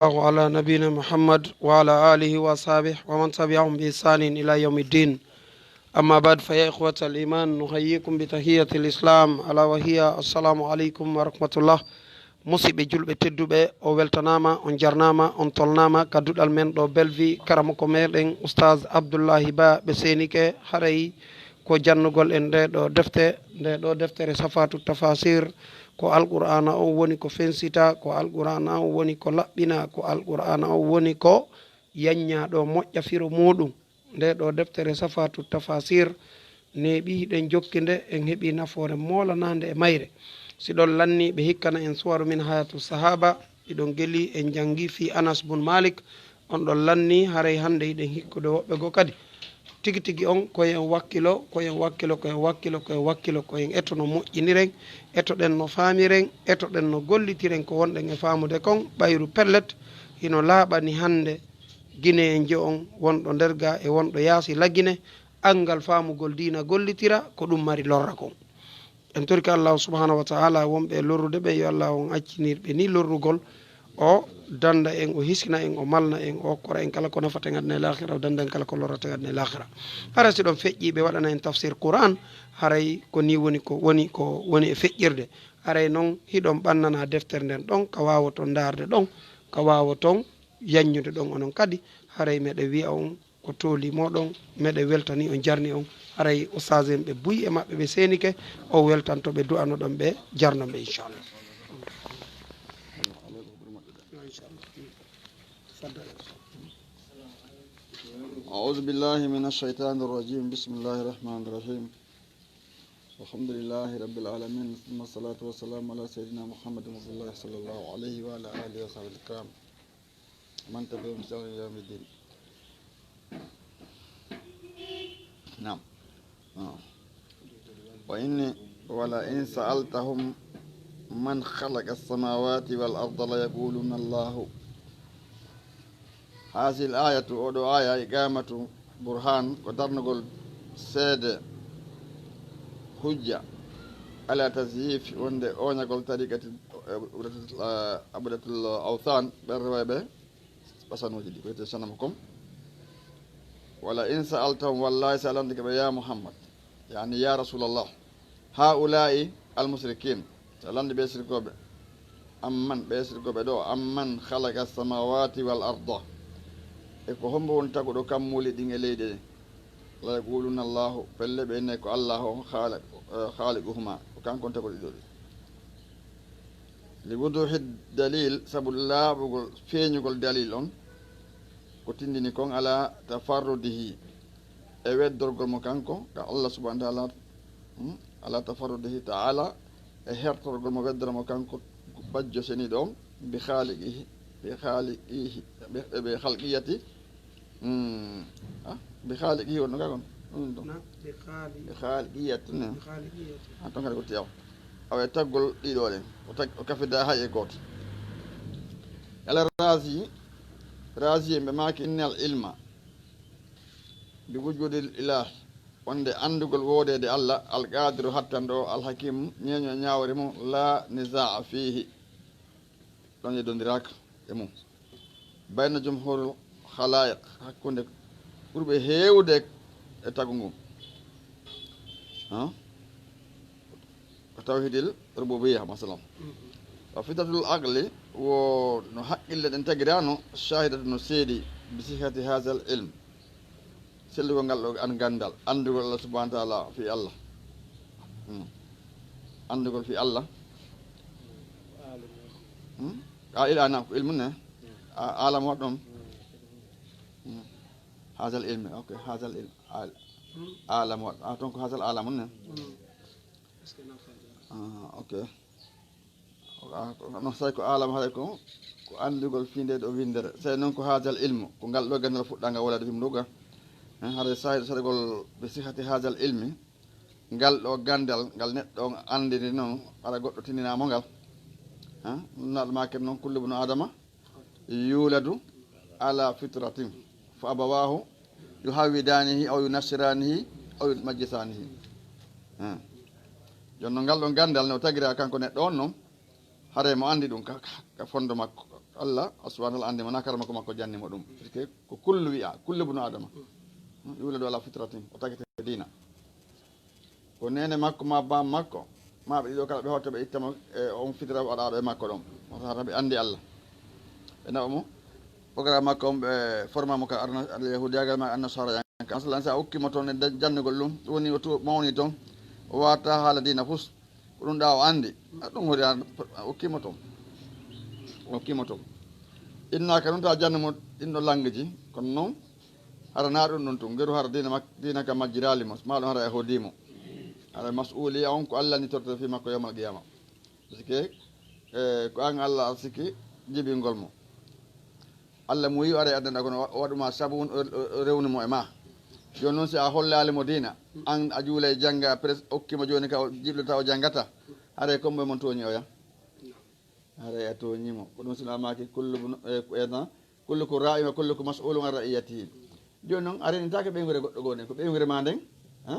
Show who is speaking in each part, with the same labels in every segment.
Speaker 1: الله على نبينا محمد وعلى آله وصحبه ومن تبعهم بإحسان إلى يوم الدين. أما بعد فيا إخوة الإيمان نحييكم بتحية الإسلام ألا وهي السلام عليكم ورحمة الله. musidɓe julɓe tedduɓe o weltanama on jarnama on tolnama kadduɗal men ɗo belfi karamoko meɗen Ustaz Abdoullahi Ba ɓe senike haray ko jannugol en nde ɗo deftere safatu tafasir ko alqur'ana on woni ko fensita, ko alqur'ana on woni ko laɓɓina, ko alqur'ana on woni ko yanñaɗo moƴƴa firo muɗum. Nde ɗo deftere safatu tafasir neɓi hiɗen jokki nde en heeɓi nafoore molanande e mayre. siɗon lanni ɓe hikkana en suwaru min hayatu sahaba ɗiɗon geli en jangi fi Anas bun Malik on ɗon lanni haray hande hiɗen hikkude woɓɓe go kadi tigi tigi on koyen wakkilo koyen eto no moƴƴiniren, etoɗen no faamiren, etoɗen no gollitiren ko wonɗen e faamude kon ɓayru pellet hino laaɓani hande guine en je on wonɗo nder ga e wonɗo yaasi laggine angal faamugol diina gollitira ko ɗum mari lorra kon. en torki Allah subhanahu wa ta'ala wonɓe lorrude ɓe yo Allah on accinirɓe ni lorrugol o danda en o hisina en o malna en o hokkora en kala ko nafata gadne lahira o danda en kala ko lorrata gadne lahira. Haray siɗon feƴƴi ɓe waɗana en tafsir Qur'an haray ko ni woni e feƴƴirde. haray noon hiɗon ɓannana deftere nden ɗon ka wawaton darde ɗon ka wawaton yanñude ɗon onon kadi haray meɗe wiya on ko tooli moɗon meɗe weltani on jarni on haray Ustaz en ɓe buyi e maɓɓe ɓe senike o weltanto ɓe du'ano ɗon ɓe jarno ɓe inchallah.
Speaker 2: أعوذ بالله من الشيطان الرجيم بسم الله الرحمن الرحيم الحمد لله رب العالمين ثم الصلاة والسلام على سيدنا محمد رسول الله صلى الله عليه وعلى آله وصحبه الكرام من تبعهم بإحسان إلى يوم الدين. نعم ولئن سألتهم من خلق السماوات والأرض ليقولون الله. هذه الآية أو آية إقامة برهان قدر نقول سيد حجة على تزييف وند أو نقول طريقة عبادة الأوثان بالرواية بس نوجد بيتشنمكم. ولئن سألتهم والله سألتك يا محمد يعني يا رسول الله هؤلاء المشركين سألني بيشركوا أمن خلق السماوات والأرض eko hombo won taguɗo kammuli ɗin e leyɗe ɗe la yaquluna allahu pelle ɓe enne ko allah o haaliquhuma ko kankon taguɗo ɗiɗo ɗe li wuduhi dalil saabu laaɓugol feeñugol dalil on ko tindini kon ala tafarrudihi e weddorgol mo kanko ka allah subhanahu wa ta'ala ala tafarrudihi ta'ala e hertorgol mo weddora mo kanko bajjo seniɗo on bi khalqiyati bi khaliqihi wonno gagon bi khaliqiyati ton kadi ko tiyaw awe taggol ɗiɗo ɗen o kafida hay e goto ala razi ɓe maki innal ilma bi wujudil ilah wonde andugol wodede allah alqadiru hattanɗo alhakim ñeño ñawre mum la nizaa fihi ɗon yeddodiraka e mum bayna jumhurul khalayiq hakkunde ɓurɓe heewde e tagu ngum ko tawhidil rububiyya masalan wa fitratul aqli wo no haqqille ɗen tagirano shahidatu no seedi bi sihhati hadha al ilm sellugol ngal ɗo an gandal andugol allah subhanahu wa ta'ala fi allah andugol fi allah ilana ko ilmu ne alam waɗɗon هذا العلم اوكي هذا العلم عالم دونك هذا العالم اوكي no say ko alam hay ko andugol finde do windere say non ko hadal ilmu ko ngal do ganal fuddanga wala dum duga hade say sargol be sihati hadal ilmi ngal do gandal ngal neddo andini non ara goddo tinina mo ngal nal makem non kullu ibn adama yuladu ala fitratin fa abawahu yuhawidanihi aw yunasiranihi aw yumajjisanihi jonno ngal ɗon gandal ne o tagira kanko neɗɗo on noon hare mo andi ɗum ka fondo makko Allah subhanahu wa ta'ala andi mana karama ko makko jannimo dum parce ko kullu wi'a kullu ibn adama yuladu ala fitratin o tagete dina ko nene makko ma bam makko ma be do kala be hotto be ittama on fitra wada be makko dum o tata be andi Allah be nawmo programme makko be forma mo ka arna yahudiyagal ma annasara yanka aslan sa okki mo ton e jannugol dum woni o to mawni ton o wata hala dina fus dum da o andi dum hori okki mo ton inna kanun ta jannumo inno langaji kono non hara na dum non to ngeru hara dina ka majirali mos ma do hara yahodimo ala mas'uli on ko Allah ni torto fi makko yamal qiyama parce que ko an Allah asiki jibi ngolmo Allah mu yi are adana kono waduma sabun rewni mo e ma joni non si a hollali mo dina an ajule janga pres okkima joni ka jiblo taw jangata are kombe mon toni o ya are atoni mo ko dum sinamaki kullu ko ra'i wa kullu mas'ulun an ra'iyatihi joni non are ni take be ngure goddo gone ko be ngure ma den ha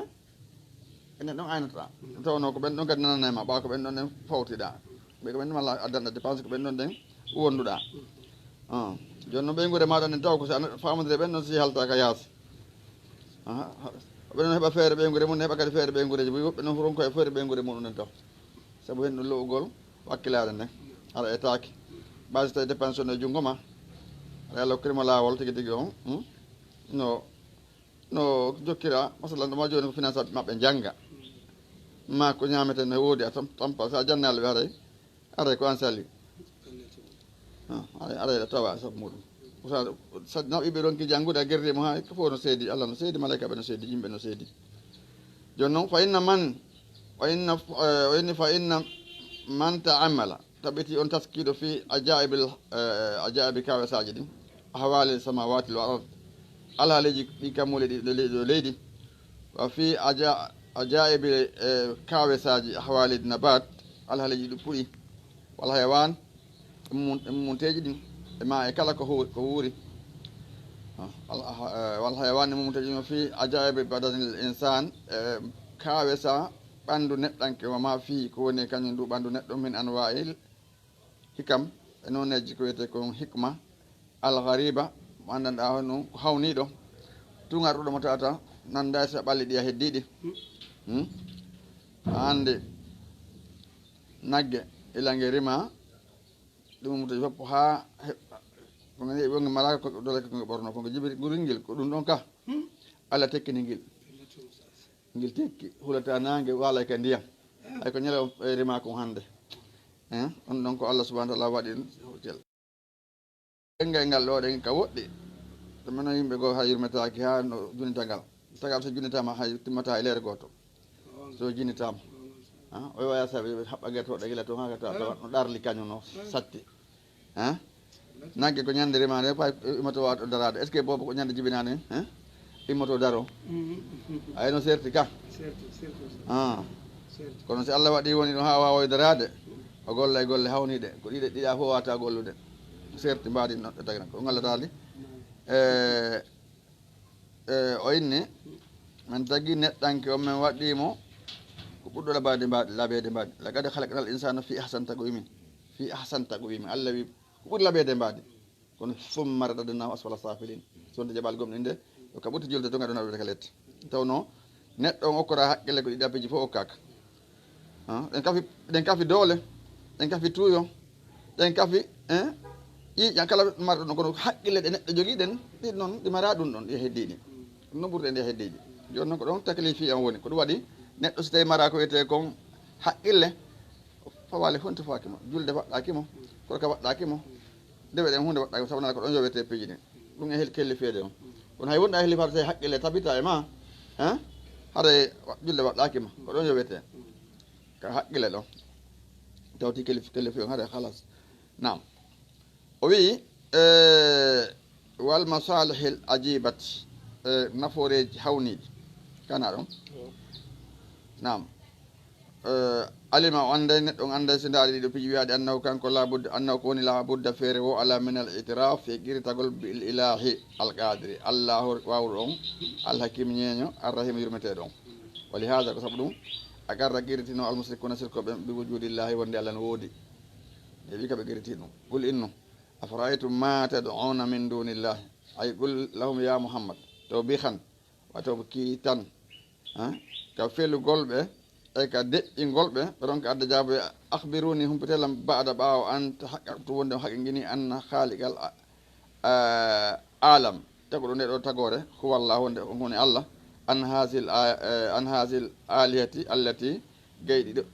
Speaker 2: enen ɗon aynata tawno ko ɓen ɗon kadi nananema ɓawa ko ɓen ɗon ɗen fawtiɗa ɓe ko ɓen ɗum alla addanta dépense ko ɓen ɗon ɗen wonduɗa joni noon ɓeygure maɗa nen taw ko so famodire ɓen ɗon si haltaka yaasi ɓen ɗon heeɓa feere ɓeygure mum ne heeɓa kadi feere ɓeygureji ɓoyi woɓɓe ɗon fof ronko e feere ɓeygure muɗum nen taw saabu hen ɗum lowugol wakkilade nden aɗa etaki ɓasi tawi dépense on e junngo ma aɗa allah hokkirima laawol tigui tigui on no jokkira masalan ɗuma joni ko finance maɓɓe jangga ma ko ñameten ne woodi a tampa sa jannale ɓe aray ko an sali aray tawa sabu muɗum sa naɓiɓe ɗon ki janngude a guerdimo ha ko fof no seedi Allah no seedi malaika ɓe no seedi yimɓe no seedi joni noon fa inna man ta'ammala tabiti on taskiɗo fi ajaibi kawesaji ɗin ahwali samawati wal ard alhaaleji ɗi kammule ɗo leydi wa fi ajaibi kawesaji ahwalid nabat alhaaleji ɗi puɗi wal hayawan mumteji ɗin e ma e kala ko wuuri wal hayawan mumteji ɗin fi ajaibi badanil insan kawesa ɓandu neɗɗanke wa ma fi ko woni kañum ndu ɓandu neɗɗo min anwa'il hikam e noneji ko wiyete kon hikma alghariba mo andanɗa hono ko hawniɗo tungar ɗuɗo mo tawata nanda sa ɓalli ɗi a heddiɗi hande nagge ilange rima ɗum mutaji foppo ha heɓɓa kono heeɓi wonge malaka ko dolake konge ɓorno konko jibiri ɓuringel ko ɗum ɗon ka Allah tekkini ngil tekki hulata nangue waalay ka ndiyam hay ko ñala rima kon hande on ɗon ko Allah subhanahu wa ta'ala waɗi hotel engay ngal ɗo ɗen ka woɗɗi ɗumeno yimɓe goo ha yurmetaki ha no junita ngal tagal so junitama hay timmata e leere goto so junitama o waya saɓe haɓɓa guertoɗo gila to haka tawa no ɗarli kañum no satti nagge ko ñande rimade fay immoto wato darade est ce que bobo ko ñande jibinade immoto daro ayno serti ka kono si Allah waɗi woni ɗo ha wawoy darade o golla e golle hawniɗe ko ɗiɗa fof wata gollude serti mbadi noɗɗe tagna ko gallatali o inni min tagui neɗɗanke o min waɗɗimo ko ɓurɗo labade labede mbadi laqad halaqnal insana fi ahsan taqwimin Allah wi ko ɓuuri labede mbadi kono summa radadnahu asfala safilin sonde jaɓal gomɗi nde ka ɓutti julde to gaɗo naɓe ka lette tawno neɗɗo on okkora haqqille ko ɗiɗi appiji fof okkaka ɗen kafi doole ɗen kafi tuuyo ɗen kafi ƴiiƴan kala marɗo ɗon kono haqqille ɗe neɗɗo jogui ɗen ɗin noon ɗi mara ɗum ɗon ɗi heddiɗi ɗum noon ɓurɗe ndi heddiɗi joni noon ko ɗon taklifi an woni ko ɗum waɗi neɗɗo so tawi mara ko wiyete kon haqqille fawale fonti fakimo julde waɗɗakimo korka waɗɗakimo ndewe ɗen hunde waɗɗaki sawnala ko ɗon yowete piiji ɗin ɗum e kelli feede on kono hay wonɗa helli fata tawi haqqille tabita e ma haɗa julde waɗɗakima ko ɗon yowete ka haqqille ɗon tawti kelli fe on haɗa halas nam o wi wal masalihil ajibati naforeji hawniɗi kana ɗon nam alima o anday neɗɗo on anday so ndaari ɗiɗo piiji wiyaade annahu kanko labudda annahu ko woni labudda feere wo ala min al itiraf e qiritagol bil ilahi alqadiri allahu wawru on alhakim ñeeño arrahima yurmeteɗo on wali hada ko saabu ɗum a garra qiritino almusrikuna sirkoɓe bi wujudillahi wonde Allah no woodi e wi kaɓe qiriti ɗum qul innu أفرأيتم ما تدعون من دون الله أي قل لهم يا محمد توبيخا وتوبكيتا كفيل قلبه أي كدئ قلبه رونك أدى جاب أخبروني هم بتلم بعد باو أن تحققتون حقيقني أن خالق العالم تقولون تقول هو الله هون الله أن هذه الآلهة التي قيد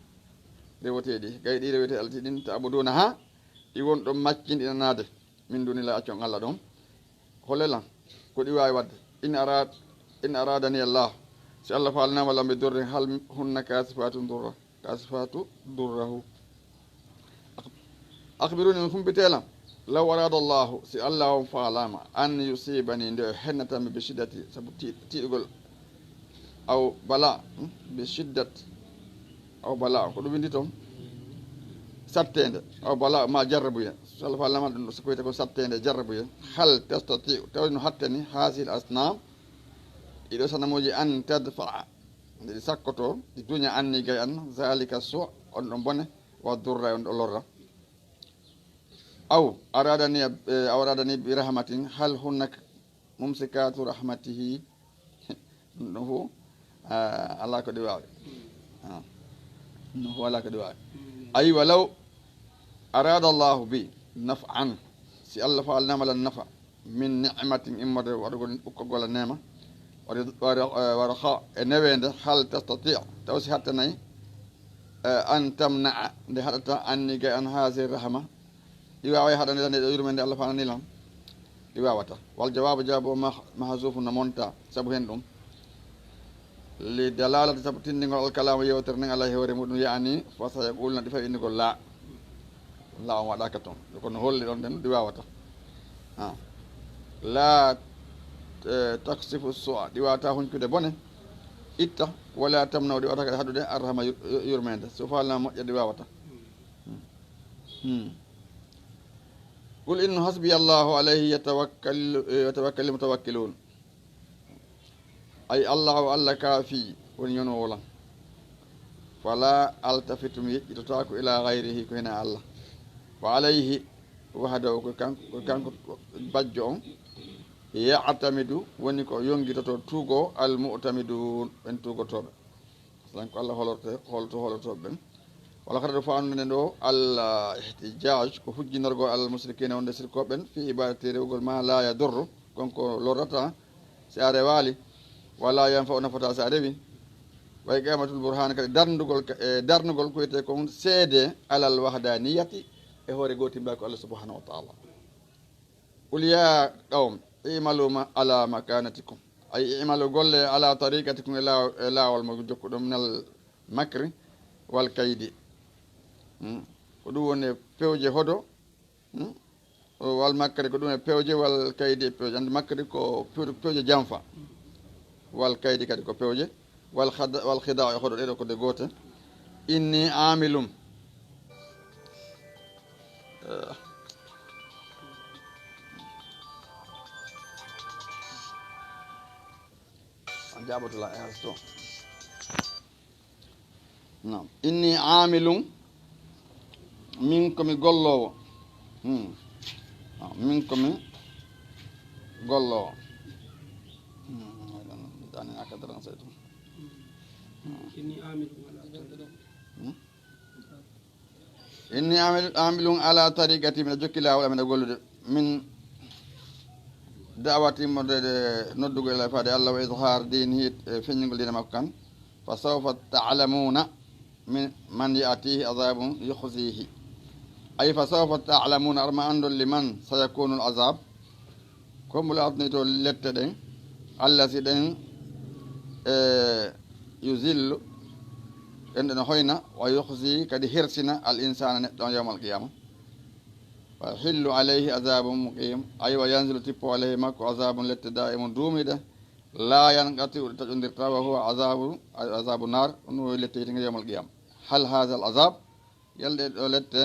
Speaker 2: rewotedi gayɗi rewete alti ɗin to abuduna ha ɗi won ɗon maccinɗinanade min dunila accon Allah ɗon holelan ko ɗi wawi wadde in aradani Allah si Allah falnama lambe durre hal hunna kasifatu durrahu akhbiruni min kumpitelam law arada Allah si Allah on falama an yusibani nde hennatami bi shiddati sabu tiɗugol aw bala bi shiddati aw bala ko ɗum windi toon sattede aw bala ma jarrabuya so Allah fallama ɗum so koyte ko sattede jarrabuya hal tastati tawno hattani hasil asnam ɗiɗo sanamuji an tadfaa ɗiɗi sakkoto ɗi duña anni gay an zalika so on ɗon bone wa durra on ɗo lorra aw aradani bi rahmatin hal hunnak mumsikatu rahmatihi ɗum fo ala ko ɗi wawi ولا كدواء أي ولو أراد الله بي نفعا سي الله فعلنا مل النفع من نعمة إما وقول النعمة ورخاء النبي هل تستطيع توسي حتى أن تمنع حتى أني جاء أن هذه الرحمة يواوي هذا يدور من الله فعلنا لهم يواوتا والجواب جابوا محذوف نمونتا سبهن لدلالة سبتين نقول الكلام يوترن على هوري مدن يعني فسيقولون دفع إنك لا ما داكتون يكون هول لندن دواوتا لا تقصف السوء دواتا هون كده بني إتا ولا تمنع دواتا كده هذا أرحم يرمند سوف لا دواوتا قل إن حسبي الله عليه يتوكل المتوكلون أي الله كافي ونينولا فلا ألتفتم يتتاكو إلى غيره كهنا الله وعليه وحده كان بجون يعتمد ونكو يونغي توغو المعتمدون ان توغو توب سلام الله هولتو بن ولا خرج فان نندو الاحتجاج كو فجي نرغو المشركين وند سركو بن في عباده ريغول ما لا يضر كونكو لورتا سي والي ولا ينفع نفتا ساربي way gamatul burhan kadi darnugol ko wiyete kon seede alal wahdaniyati e hoore gotimba ko Allah subhanahu wa ta'ala qul ya qawm i'malu ala makanatikum ay i'malu golle ala tariqatikum ila wal majukudum minal makri wal kaydi ko dum woni pewje hodo wal makri ko dum e pewje wal kaydi pewje and makri ko pewje jamfa wal kaydi kadi ko pewje والخداع يخرج إلى كل جوته إني عامل جابت الله يا نعم إني عامل منكم يقولوا منكم يقولوا أنا أقدر أنسيتهم إني عامل على طريقتي من جوكي لا ولا من أقول من دعوتي من ندق إلى فادي الله وإظهار دينه في نقول دين مكان فسوف تعلمون من يأتيه عذاب يخزيه أي فسوف تعلمون أرما أن لمن سيكون العذاب كم لا أبنيتو لتدين الذي دين يزل عندنا هنا ويخزي كدي هرسنا الإنسان يوم القيامة ويحل عليه عذاب مقيم أي وينزل تبو عليه مكو عذاب لتدائم دومي لا ينقطع تجندر وهو عذاب النار ونو لتيتين يوم القيامة هل هذا العذاب يلد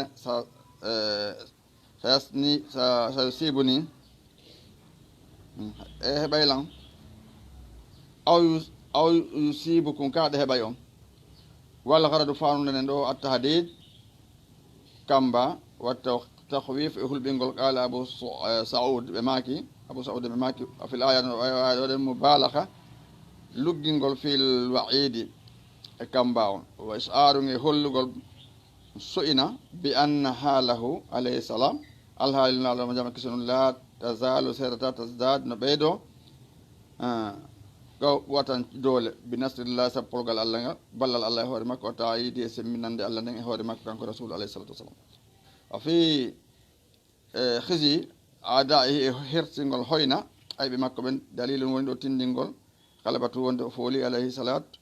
Speaker 2: سيصيبني بيلان أو يصيبكم كاد هبايون ولا غرض فانون نندو التهديد كامبا takhwif e hulɓingol qala abou saoud ɓe maaki abou saoud ɓe maaki fil aya oɗen mubalaka luggingol fil waidi e kamba on wa isarun e hollugol so'ina bi anna halahu alayhi salam alhaalinaɗoma jama kisonum la tazalu serata tasdad no ɓeydo ko watan doole bi nasrillah sappolgal allah ngal ballal allah e hoore makko o tawa yiidi e semminande allah nden e hoore makko kanko rasul alayhi salatu wasalam o fi hisi ada e hertingol hoyna ayɓe makko ɓen dalilum woni ɗo tindingol kala batu wonde o fooli alayhi salatu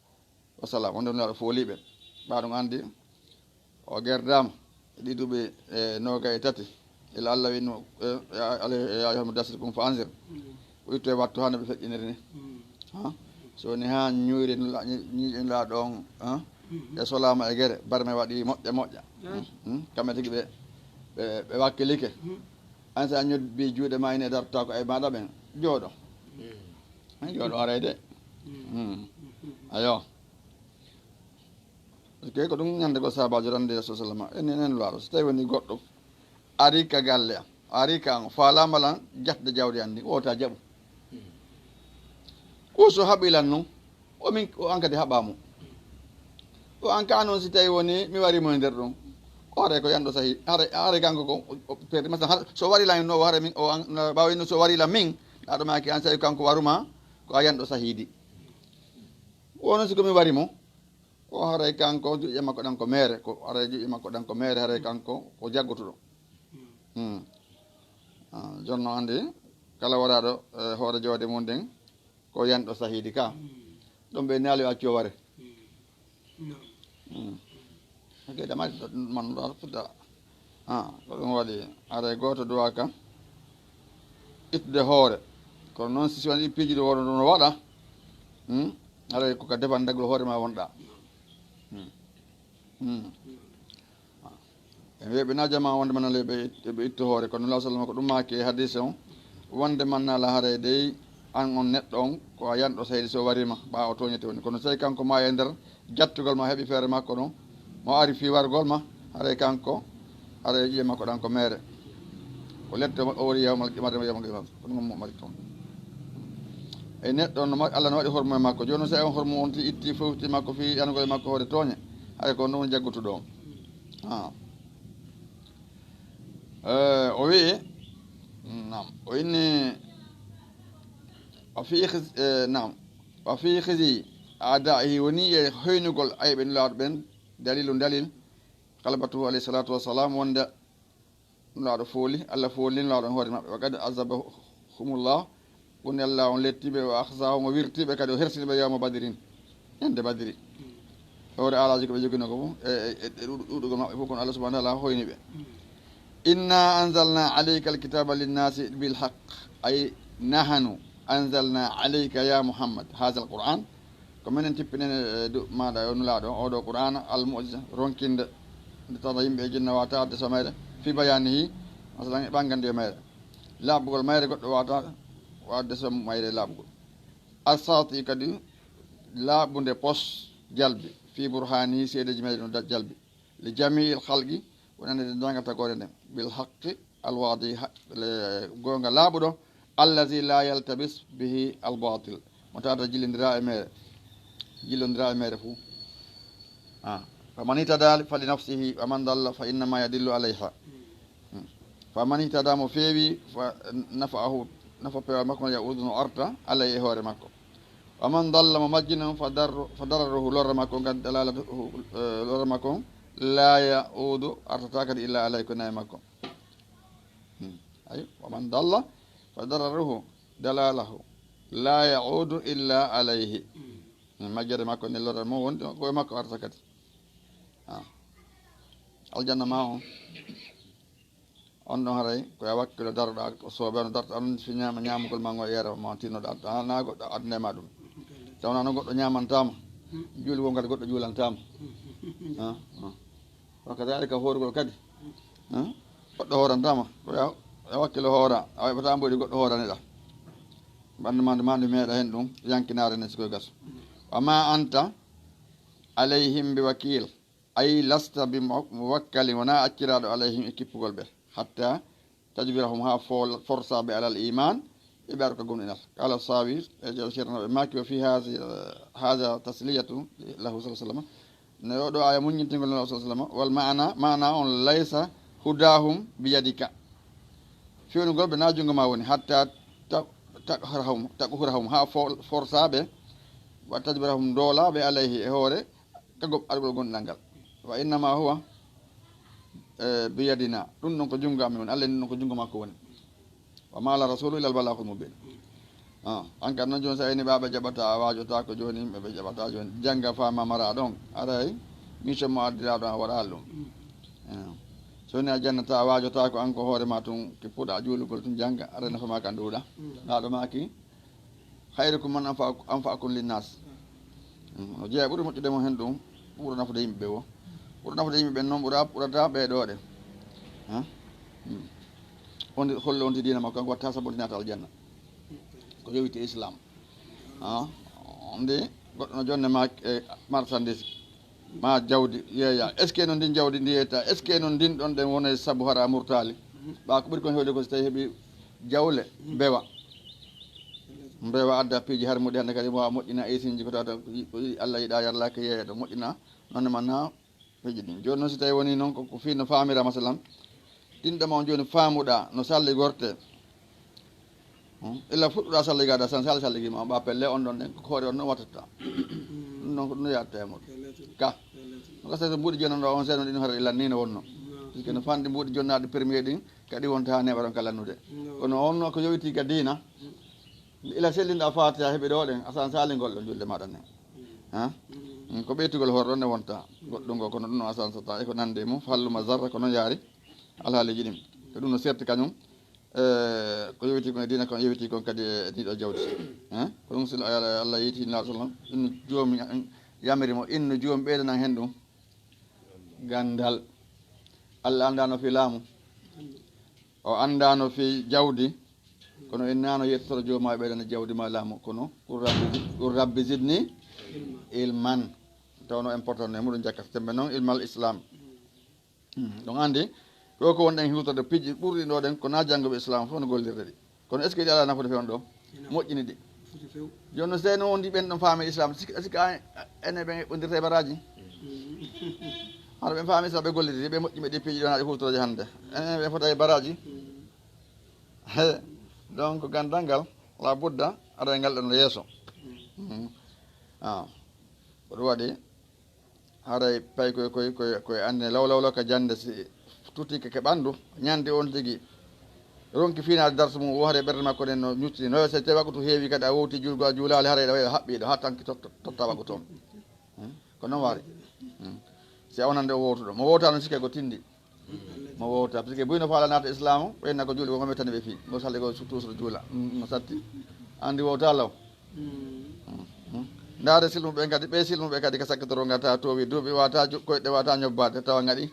Speaker 2: wasalam wonde ɗo fooliɓe ɓaɗum andi o gerdama e ɗiɗuɓe noga e tati ila allah wino alayhi dasir kum fa anzir o itto e wattu hande ɓe feƴƴiniri ni so woni ha ñuyri ñiiƴen laa ɗon e solama e guere barme waɗi moƴƴa moƴƴa kamɓe tigi ɓe wakkilike an sa ñoddi juuɗe ma ine darta ko e maɗa ɓen jooɗo jooɗo arayde ayo ke ko ɗum ñande ko sabajo rande rasul sallam enen laaɗo so tawi woni goɗɗo ari ka galle am ari ka an falamalan jatde jawdi an ndi wota jaaɓu so haɓilan noon omin o an kadi haɓamo o an ka noon si tawi woni mi warimo e nder ɗon o haare ko yanɗo sahi haare kanko ko perde masala so warilan no haare min o ɓawino so warilan min aɗo maki an sawi kanko waruma ko a yanɗo sahidi wono siko mi warimo o haaray kanko juƴƴe makko ɗan ko mere ko haray juƴƴe makko ɗan ko mere haray kanko ko jaggotuɗo jonno andi kala waraɗo hoore joode mum nden ko yanɗo sahidi ka ɗum ɓe naali accio ware ok ɗamati manɗo fuɗɗa ko ɗum waɗi aray goto duwa ka ittude hoore kono noon si woni piiji ɗo wono no waɗa aray koka defan daglo hoore ma wonɗa e weɓe najama wonde manale ɓe ittu hoore kono law sallam ko ɗum maki e hadise on wonde mannala haray dey an on neɗɗo on ko a yanɗo sahidi so warima ɓawa toñete woni kono so tawi kanko ma e nder jattugol ma heeɓi feere makko ɗon mo ari fi wargol ma haray kanko haray ƴiye makko ɗan ko mere ko lette o woni yawmal ko ɗum mari toon e neɗɗo no allah no waɗi hormu e makko joni so on hormu on ti itti fofti makko fi yanugol e makko hoore tooñe hay ko ɗum jaggutuɗo on o wi nam o inni o fi nam o fi hisi adaihi woni e hoynugol ayɓe nulaaɗo ɓen dalil kala batu alayhi salatu wassalam wonde nulaaɗo fooli allah fooli nulaaɗo on hoore maɓɓe wa kadi azabahumullah woni allah on lettiɓe o ahsahum o wirtiɓe kadi o hersiniɓe yawma badirin ñande badiri hoore alaji ko ɓe jogino ko fof e ɗuɗugol maɓɓe fof kono allah subahana taala hoyni ɓe inna anzalna alayka alkitaba linnasi bilhaq ay nahanu anzalna alayka ya muhammad haha alquran ko minen tippinen maɗa o nulaɗo oɗo qur'an almujiza ronkinde nde tawta yimɓe e jinna wata adde so mayre fi bayanihi masalan e ɓangande e mayre laaɓugol mayre goɗɗo wata wadde so mayre laaɓugol asati kadi laaɓude pos jalbi fi burhanihi seedeji meɗe ɗum jalbi li jamiil halqi wonande de jangal tagore nden bil haqqi alwadi gonga laaɓuɗo allazi la yaltabis bihi albatil mo tawata jillodira e mere fou faman ihtada fali nafsihi waman dalla fa innama yadillu alayha faman ihtada mo feewi fa nafa pewa makko ma yaudu no arta alay e hoore makko waman dalla mo majjino fa dararuhu lorra makko gadi dalalatuhu lorra makko la yaudu artata kadi illa alay ko nayi makko ay waman dalla fa dararuhu dalalahu la yaudu illa alayhi majjere makko ne lorra mo wondi koye makko arta kadi aljanna ma on ɗon haray koye wakkilo daroɗa soobe no darta on fi ñamugol ma ngo yeere ma tinnoɗa na goɗɗo adnema ɗum tawna no goɗɗo ñamantama juuli won kadi goɗɗo juulantama o kadalika hoorugol kadi goɗɗo hoorantama koye wakkilo hoora a waɓata mboɗi goɗɗo hooraneɗa bandumande mande meeɗa hen ɗum yankinare ne sikoye gaso wama anta alayhim bi wakil ay lasta bi muwakkalin wona acciraɗo alayhim e kippugol ɓe hatta tajbirahum ha forsaɓe alal iman e ɓeaɗa ko gomɗinata qala sawir e jew ceerno ɓe maki wa fi hada tasliyatu lahu sa sallam ne oɗo aya muññintingol nela sa sallam wal mana on laysa hudahum biyadika fewnugol ɓe na jungo ma woni hatta taghurahum ha forsaɓe wa tajbirahum doolaɓe alayhi e hoore kago aɗugol gonɗinal ngal wa innama huwa biyadina ɗum ɗon ko jungo amin woni allah ni ɗon ko jungo makko woni wa mala rasulu ilal balagul mubin an kam noon joni so ayni ɓaɓe jaɓata wajota ko joni ɓeɓe jaɓata joni jangga fama mara ɗon aray mission mo addiraɗo a waɗal ɗum soni a jannata a wajota ko an ko hoorema tun kippuɗa juulugol tun jangga aɗa nafama kan ɗuuɗa ɗaɗo maki hayrukum man anfa'akum linnas o jeeya ɓuuri moƴƴudemo hen ɗum ɓuura nafude yimɓeɓe o ɓuura nafude yimɓeɓe noon ɓurata ɓeeɗoɗe on holle on ti dina makko kanko watta sabotinata aljanna ko yowiti islam nde goɗɗo no jonne ma e marchandise ma jawdi yeeya est ce que noon ndin jawdi ndi yeyta est ce que noon ndin ɗon ɗen wona saabu hara murtali ɓa ko ɓuuri kon hewde ko so tawi heeɓi jawle mbewa adda piiji har muɗi hannde kadi wawa moƴƴina esiji ko tawata allah yiɗa yarlake yeeya ɗo moƴƴina nonne man na piiji ɗin joni noon so tawi woni noon ko fi no famira masalan ɗinɗama on joni faamuɗa no salli gorte illa fuɗɗuɗa salligaɗa san sali salligima ɓa pelle on ɗon ɗen hoore on noon wattata ɗum noon ko ɗum yaatta e moɗo ka no gasa so mbuuɗi jonan ɗo on seeɗno ɗin hoore illan ni no wonno puisque no fanɗi mbuuɗi jonnaɗi premier ɗin kadi wonta ha neɓa ɗon ka lannude kono on ko yowiti ka diina ila sellinɗa fatiha heeɓi ɗo ɗen asan salingol ɗo julde maɗa ne ko ɓeytugol hoore ɗon ne wonta goɗɗum ngo kono ɗum no asan sata e ko nande mum falluma zarra ko noon yaari alhaaliji ɗin ko ɗum no serti kañum ko yewiti kon e dina kon yewiti kon kadi e ɗiɗo jawdi ko ɗum silo allah yeyti law sallam inno joomi yamirimo inno joomi ɓeydanan hen ɗum gandal allah andano fi laamu o andano fi jawdi kono en nano yettotoro jooma ɓeydana jawdi ma laamu kono pour rabbi zidni ilman tawno important ne muɗum jakkata tembe noon ilmal islam donc andi ɗo ko wonɗen hiwtorde piiji ɓurɗi ɗo ɗen ko na janngoɓe islam fof no gollirde ɗi kono est ce que ɗi ala nafude fewn ɗo moƴƴini ɗi joni no so tawi no wondi ɓen ɗon faami islam sikka ene ɓen eɓɓodirta e baraji haɗa ɓen faami islam ɓe golliri ɓe moƴƴiɓe ɗi piiji ɗon haɗe huftoroje hannde enen ɓe fota e baraji donc gandal ngal la budda aɗa e ngal ɗon yeeso ko ɗum waɗi haray pay koye andine lawlawlo ka jande si tutike ke ɓanndu ñande on tigi ronki finade darsu mum o haare ɓerde makko nen no ñuttini no so tawi waktu heewi kadi a wowti julgo a juulali haare ɗa waɗa haɓɓiɗo ha tanki totta waktu toon ko noon waari si a wonande o wowtuɗo mo wowta noon sikke ko tindi mo wowta par ce que buyno faala naata islamu ɓenna ko juuli ko ngome tani ɓe fi go salli go toujours juula no satti andi wowta law ndaare silmuɓe kadi ɓe silmuɓe kadi ko sakkitoro gata towi duuɓi wata koyɗe wata ñobbade tawa gaɗi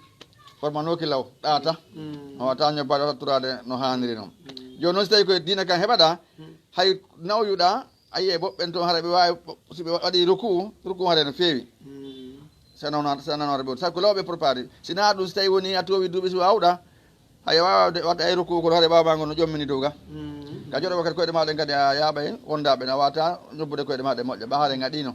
Speaker 2: formanoki law ɗaata o wata ñobbade wata turade no hanniri noon joni noon so tawi koye dina kan heɓaɗa hay nawyuɗa a yiye boɓɓen toon haara ɓe wawi soɓe waɗi ruku haare no feewi sananoore ɓe sabi ko lawɓe propari sina ɗum so tawi woni a towi duuɓi so wawɗa hay wawde wadde ay ruku kono haare ɓawma ngo no ƴommini dow ga ka joɗoɓe kadi koyɗe maɗen kadi a yaaɓa hen wondaɓe a wata ñobbude koyɗe maɗe moƴƴa ɓa haare gaɗino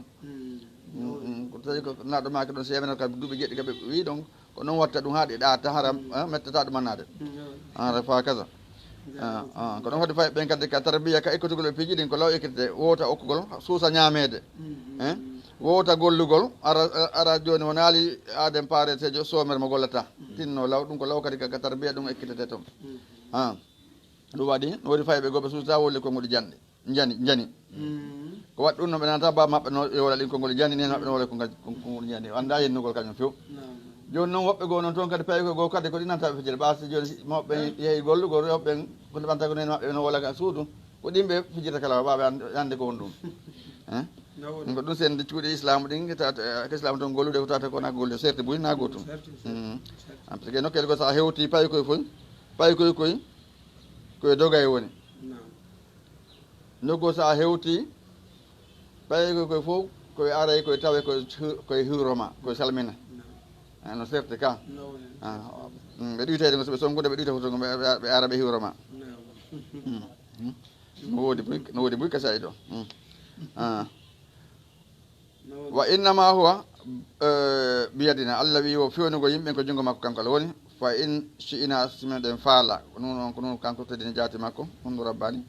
Speaker 2: ko tawi ko naɗo maki ɗon so yamino kadi duuɓi jeɗɗi kaɓe wi donc ko noon watta ɗum haaɗi ɗaata hara mettata ɗum annade refa kaza ko ɗon foti fay ɓen kadi ka tarbiya ka ekkutugol ɓe piiji ɗin ko law ekkitde wowta okkugol suusa ñamede wowta gollugol ara joni won haali aden paare sejo somere mo gollata tinno law ɗum ko law kadi ka tarbiya ɗum ekkitete toon ɗum waɗi no woni fayɓe goɓe suusa wolli konngol janɗe jani ko waɗi ɗum no ɓe nanata ba maɓɓe no wola ɗin konngol jani nen maɓɓe no wola konngol jani anda yennugol kañum few joni noon woɓɓe goo noon toon kadi payi koye goo kadi ko ɗinanta ɓe fijede ɓa joni mawɓe yeehi gollugol woɓɓe kono ɓanta ko nen maɓɓe no wola ka suudu ko ɗimɓe fijirta kala ɓaɓe ande ko won ɗum ko ɗum sen de cuuɗi islamu ɗin ko islamu toon gollude ko tawata kona gollude serde boyi na gotum par ce que nokkele ko sa hewti payi koye foy payi koye dogay woni nokku sa hewti payi koye fof koye aray koye tawe koye huroma koye salmina no sefte ka ɓe ɗuytede ɓe songude ɓe ɗuyta foto ɓe ara ɓe hiwroma no woodi buy kasay ɗo wa innama huwa biyadina Allah wi o fewnugo yimɓe ko jungo makko kanko ala woni fa in shi'ina simen ɗen faala nun on ko nun kanko tedini jaati makko hundu rabbani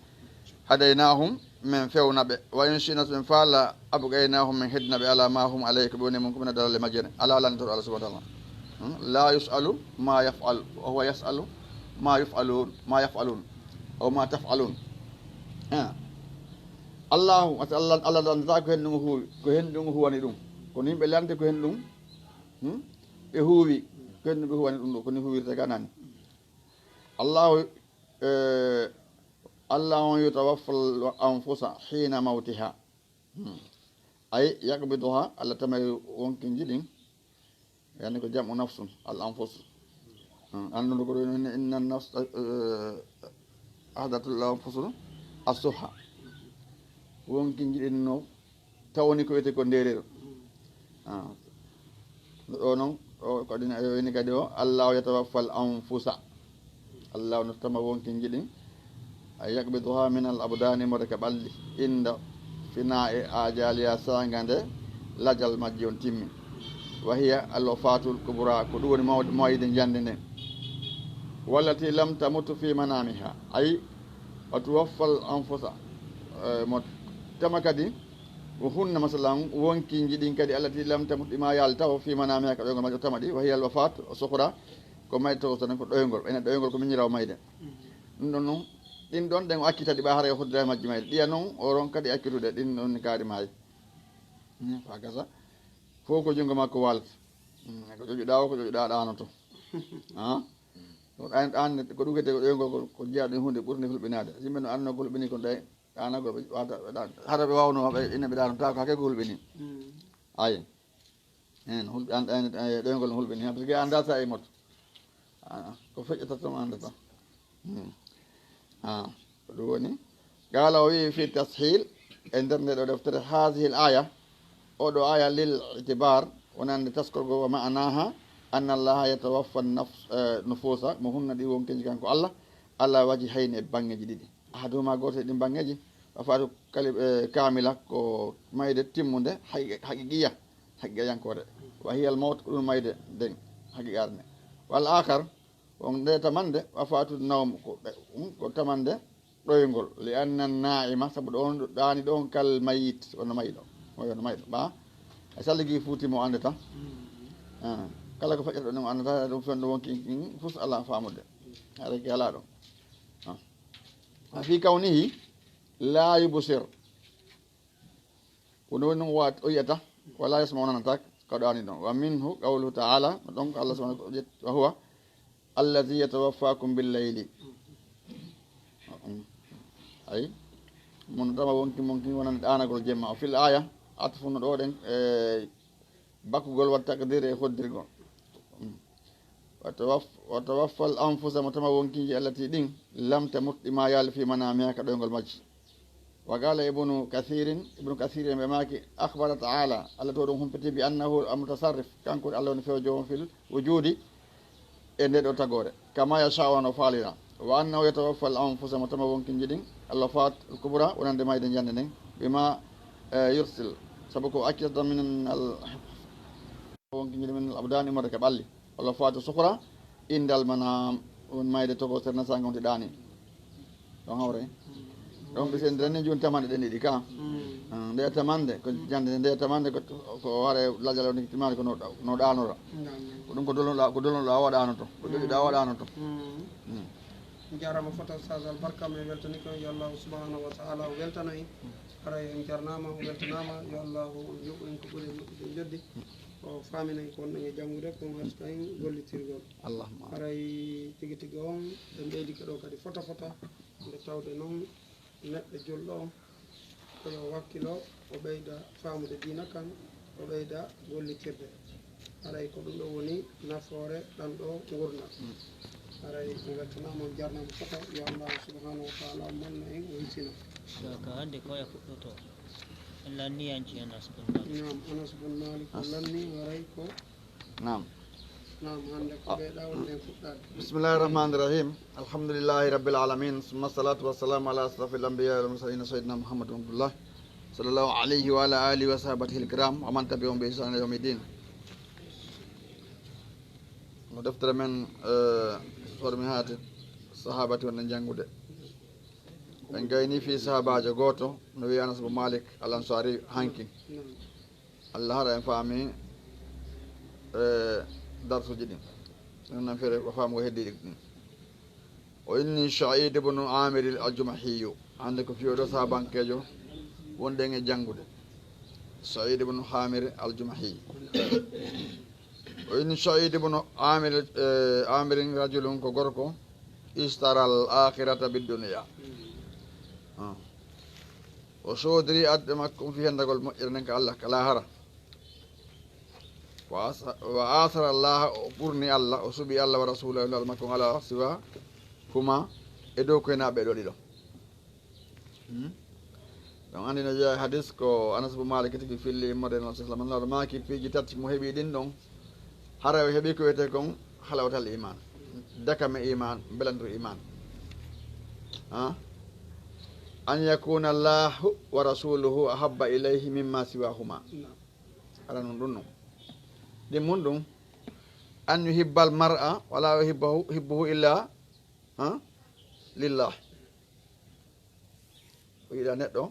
Speaker 2: hadaynahum min fewnaɓe wa in shi'ina simen faala abgaynahum min hednaɓe ala ma hum alayhi ko ɓe woni mum ko mina dalalle majjere ala lanitoɗo Allah subhanahu wa ta'ala la yusalu ma yaf'al wa huwa yasalu ma yaf'alun aw ma taf'alun Allahu Allah landata ko hen ɗum huuwi ko hen ɗum huwani ɗum kono yimɓe lande ko hen ɗum ɓe huuwi ko hen ɗum ɓe huwani ɗum ɗo koni huwirte ga nani Allah on yutawaffal anfusa hina mawtiha ay yaqbiduha Allah tamay wonki jiɗin yani ko jam'u nafsun al anfus andude ko ɗo inna nafs ahdatul anfusul as-suha wonki jiɗinno tawni ko wiyete ko ndereero ɗo noon ko ɗin woni kadi o Allah yatawaffal anfusa Allah no tama wonki jiɗin ay yaqbiduha min al abdani mode ka ɓalli inda fina e ajaliya sanga nde lajal majji on timmi wa hiya al wafatul kubra ko ɗum woni mawide jande nden wallati lam tamutu fi manamiha ay wa tuwaffal anfusa mo tama kadi o hunna masalan wonki jiɗin kadi allati lam tamut ɗima yaal taw fi manamiha ka ɗoygol majji o tama ɗi wa hiya al wafat o sohra ko mayde taw tan ko ɗoygol ene ɗoygol ko miñiraw mayde ɗum ɗon noon ɗin ɗon ɗen o akkita ɗi ɓa hara e hoddira e majji mayde ɗiya noon oron kadi akkitude ɗin ɗon kaari maayi fa gasa fof ko junngo makko walata ko ƴoƴuɗa o ko ƴoƴuɗa ɗanoto ɗan ko ɗugete ko ɗoygol ko jiya ɗum hunde ɓurde hulɓinade yimɓe no anno ko hulɓini kon ɗe ɗanagol ɓe wata hara ɓe wawno ɓe ina ɓe ɗanota ko hakke ko hulɓini ayi en ɗoygol no hulɓini hen par ce que anda sa e moto ko feƴƴata toon andata ko ɗum woni qala o wi fi tashil e nder nde ɗo deftere hasihi l aya oɗo aya lil itibar wonande taskorgo wa ma'anaha anna allaha yatawaffa nufusa mo hunna ɗi wonkeji kanko Allah waji hayni e bangeji ɗiɗi ahaduma goto e ɗin bangeji wafatu kamila ko mayde timmude haqiqiya haqiqiyankore wa hiya al mawt ko ɗum mayde nden haqiqare nde wal akhar on nde tamande wafatu nawm ko tamande ɗoygol li anna naima sabu ɗon ɗani ɗon kal mayit wono mayiɗo wono mayiɗo ɓa e salligi fuutimo andata kala ko feƴƴata ɗum andata ɗum fen ɗum wonki fus ala famude areke ala ɗo fi kawnihi la yubsir kono woni wat o yiyata wala yasma o nanata ko ɗani ɗon wa minhu qawluhu ta'ala donc Allah subhanahu wa huwa alladhi yatawaffakum bil layli ay mon tama wonki wonan ɗanagol jemma o fil aya atfuno ɗo ɗen e bakkugol wat takdir e hoddirgol wa tawaffal anfusa mo tama wonkiji allati ɗin lam tamut ɗima yaal fi manamiha ka ɗoygol majji wa qala ibnu kathirin ɓe maki akhbara ta'ala Allah to ɗum humpiti bi annahu almutasarrif kanko Allah woni fewo jomum fil wujudi e nde ɗo tagore kama yasha'u no falira wa annahu yatawaffa al anfusa mo tama wonkinji ɗin Allah fat al kubra wonande mayde jande nden bima yursil sabu ko akkita min al wonkinji min al abdani mode ka ɓalli Allah fatu sukhra indal manam won mayde togo serna sanga wonti ɗani ɗon hawre ɗon ɓe sen dani joni tamande ɗen ɗiɗi ka nde tamande ko jande nde tamande ko ware lajal woni timade ko no ɗanora ko ɗum ko dolnoɗa waɗanoto ko joƴiɗa waɗanoto
Speaker 1: jarama fota Ustaz albarka mi weltani ko yo Allah subhanahu wa ta'ala o weltana en ara en jarnama o weltanama yo Allah yoɓu en ko ɓuuri moƴƴude joddi o faminen ko wonɗen e janggude ko haska en gollitirgol aray tigui tigui on ɓe ɓeydi ko ɗo kadi fota nde tawde noon neɗɗo julɗo o koyo wakkilo o ɓeyda famude dina kan o ɓeyda gollitirde aray ko ɗum ɗo woni nafoore ɗan ɗo gurdam aray mi weltanama on jarnama fota yo Allah subhanahu wa ta'ala molno en o hisina
Speaker 3: ka hande koya fuɗɗoto lanni yanci Anas bin Malik
Speaker 1: nam Anas bin Malik lanni waray ko
Speaker 2: nam
Speaker 1: نعم عندك بيدا ولا فقدان
Speaker 2: بسم الله الرحمن الرحيم الحمد لله رب العالمين ثم الصلاة والسلام على أشرف الأنبياء والمرسلين سيدنا محمد عبد الله صلى الله عليه وعلى آله وصحبه الكرام ومن تبعهم بإحسان إلى يوم الدين. ودفتر من فرمهات الصحابة والنجانغود en gayni fi sahabajo goto no wi Anas bin Malik al-Ansari hanki Allah hara en faami darsuji ɗin non fere ko faamu ko heddi ɗin o inni Sa'id ibn Amir al-Jumahiyu hande ko fiyoɗo sahabankejo wonɗen e janngude Sa'id ibn Amir al-Jumahi o inni Sa'id ibn Amir rajulun ko gorko istara al-akhirata bid-dunya o soodiri adde makko fi hendagol moƴƴere nden ko Allah kala hara wa asara Allah o ɓurni Allah o suɓi Allah wa rasulahu lal makko ala siwa kuma e dow koyenaɓe ɗo ɗiɗo donc andi no jeeya hadis ko Anas bin Malik tigi filli immode non sallam Allah maki piiji tati mo heeɓi ɗin ɗon hara o heeɓi ko wiyete kon halawatal iman dakame iman belandir iman an yakuna Allahu wa rasuluhu ahabba ilayhi mimma siwahuma ala non ɗum non ɗin mum ɗum an yuhibbal mar'a wala yuhibbuhu illa lillah o yiɗa neɗɗo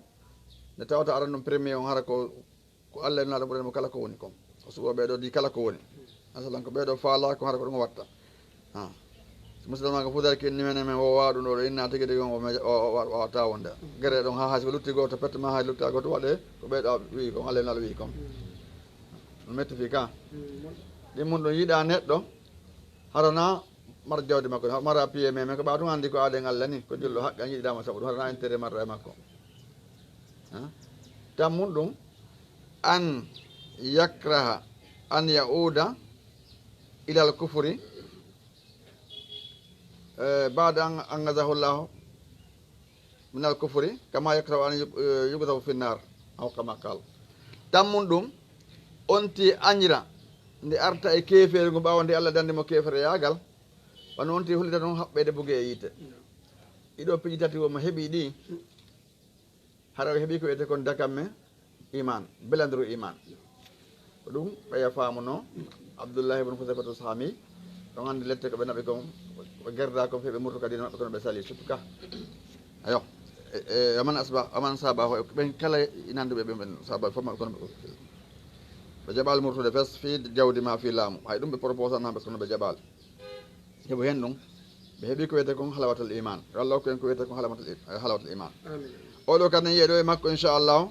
Speaker 2: nde tawata aran ɗum premier on hara ko Allah e naɗo ɓuranimo kala ko woni kon o suɓo ɓeɗo di kala ko woni masalan ko ɓeɗo faala ko hara ko ɗum o watta musidɗo ko fudar ki inni men wowa ɗum ɗo inna tigi tigi o wawata wonde guere ɗon ha hayso ko lutti goto pertement hay lutta goto waɗe ko ɓeyɗo wi kon Allah nal wi kon ɗum metti fi ka ɗin mum ɗum yiɗa neɗɗo harana mar jawdi makko mara piye men ko ɓa ɗum andi ko aɗen Allah ni ko dillo haqqan yiɗidama saabu ɗum harana intérêt marra e makko tan mum ɗum an yakraha an yauda ilal kufri بعد أن أنقذه الله من الكفر كما يكره أن يقذف في النار أو كما قال تمون دوم أنتي أنيرا ndi arta e kefere ngo ɓawa ndi Allah dande mo kefere yagal wano onti hulita ɗon haɓɓede bugue e yite ɗiɗo piiji tati womo heeɓi ɗi hara o heeɓi ko wiyete kon dakamme iman belandiru iman ko ɗum ɓeya famuno Abdullah ibn Huzayfatu Sahami ɗon andi lette ko ɓe naɓi kon ɓe gerda ko feɓe murto kadi maɓɓe kono ɓe sali surtout ka ayo aman saba ho ɓen kala inanduɓe ɓen saba fof maɓe kono ɓe jaɓal murtude fes fi jawdi ma fi laamu hay ɗum ɓe propose an hamɓe kono ɓe jaɓal heɓo hen ɗum ɓe heeɓi ko wiyete kon halawatal iman Allah ko en ko wiyete kon halawatal iman oɗo kadi ne yiyeɗo e makko Incha'Allah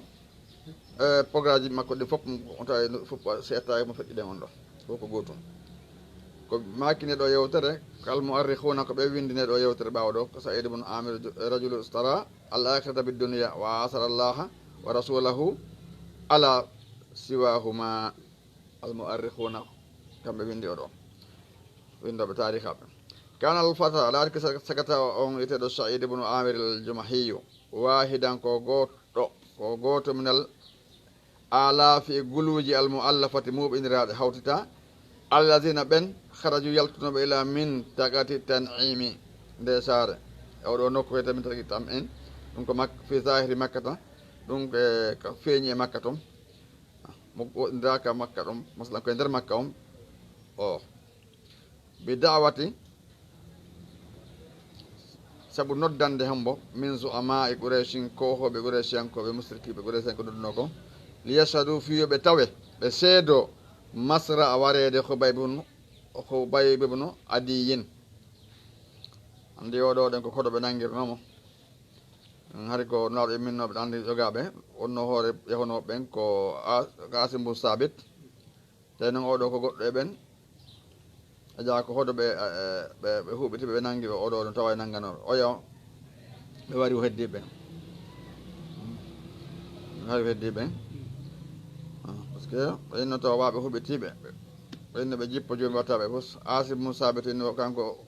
Speaker 2: programme ji makko ɗi fof tawa fof si etta mo feƴƴiɗen on ɗo fof ko gotum ko makine ɗo yewtere kal mu'arrikhuna ko ɓe windine ɗo yewtere ɓawa ɗo ko Sa'id ibn Amir rajulu istara al-akhirata bid-dunya wa asara Allah wa rasulahu ala siwahuma al-mu'arrikhuna kamɓe windi oɗo windoɓe tarikhaɓe kana al-fata laati sagata on iteɗo Sa'id ibn Amir al-Jumahiyu wahidan ko goto minal alafi guluji al-mu'allafati muɓiniraɗe hawtita allazina ɓen haraju yaltunoɓe ila min tagati tan'imi nde saare oɗo nokku wiyete min tagi tam en ɗum ko fi zahiri makka ta ɗum ko feeñi e makka toon mo woɗindiraka makka ɗum masalan koye nder makka on o bi da'wati saabu noddande hombo min zu'ama e Qurayshin kohoɓe Quraysiyankoɓe musrikiɓe Quraysiyan ko nodduno ko li yashhadu fiyoɓe tawe ɓe seedo masra a warede Khubayb ibn Adiyin andi oɗo ɗen ko koɗoɓe nangirnomo hari ko nawɗo e minnoɓe andi jogaɓe wonno hoore yahonoɓe ɓen ko Asim bun Sabit tawi noon oɗo ko goɗɗo e ɓen a jaa ko hoɗo ɓe huɓitiɓe ɓe nangi ɓe oɗo ɗon tawa e nangganoɓe oya ɓe wari o heddi ɓen hari o heddi ɓen par ce que ɓenno tawa waɓe huɓitiɓe ɓenne ɓe jippo joni wattaɓe fof Asim bun Sabit inni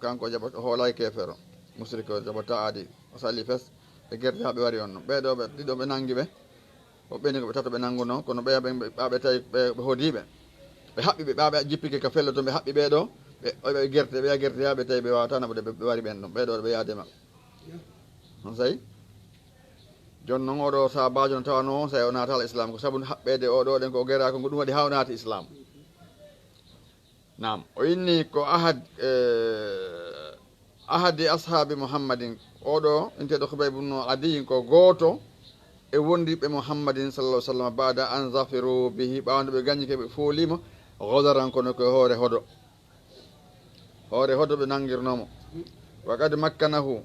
Speaker 2: kanko jaɓata hoolay kefero musrik o jaɓata aadi o sali fes ɓe guerdi ha ɓe wari on ɓeɗo ɓe ɗiɗo ɓe nangi ɓe o ɓeni ko ɓe tato ɓe nanguno kono ɓaɓe tawi ɓe hoodiɓe ɓe haɓɓi ɓe ɓaaɓe jippike ka fello toon ɓe haɓɓi ɓeeɗo ɓe gerte ɓe yaɓe tawi ɓe wawatano ɓe wari ɓen ɗum ɓeeɗo ɓe yaadema on sayi joni noon oɗo sahabajo no tawano sa o naata al islam ko sabu haɓɓede oɗo ɗen ko guerako ko ɗum waɗi ha o naati islam nam o inni ko ahadi ashabi muhammadin oɗo inteɗo Khubayb ibn Adiyin ko gooto e wondiɓe muhammadin sallallah sallam bada an zafiru bihi ɓawde ɓe gañike ɓe foolima godaran kono ko hoore hodo ɓe nangirnomo wa kadi makkanahu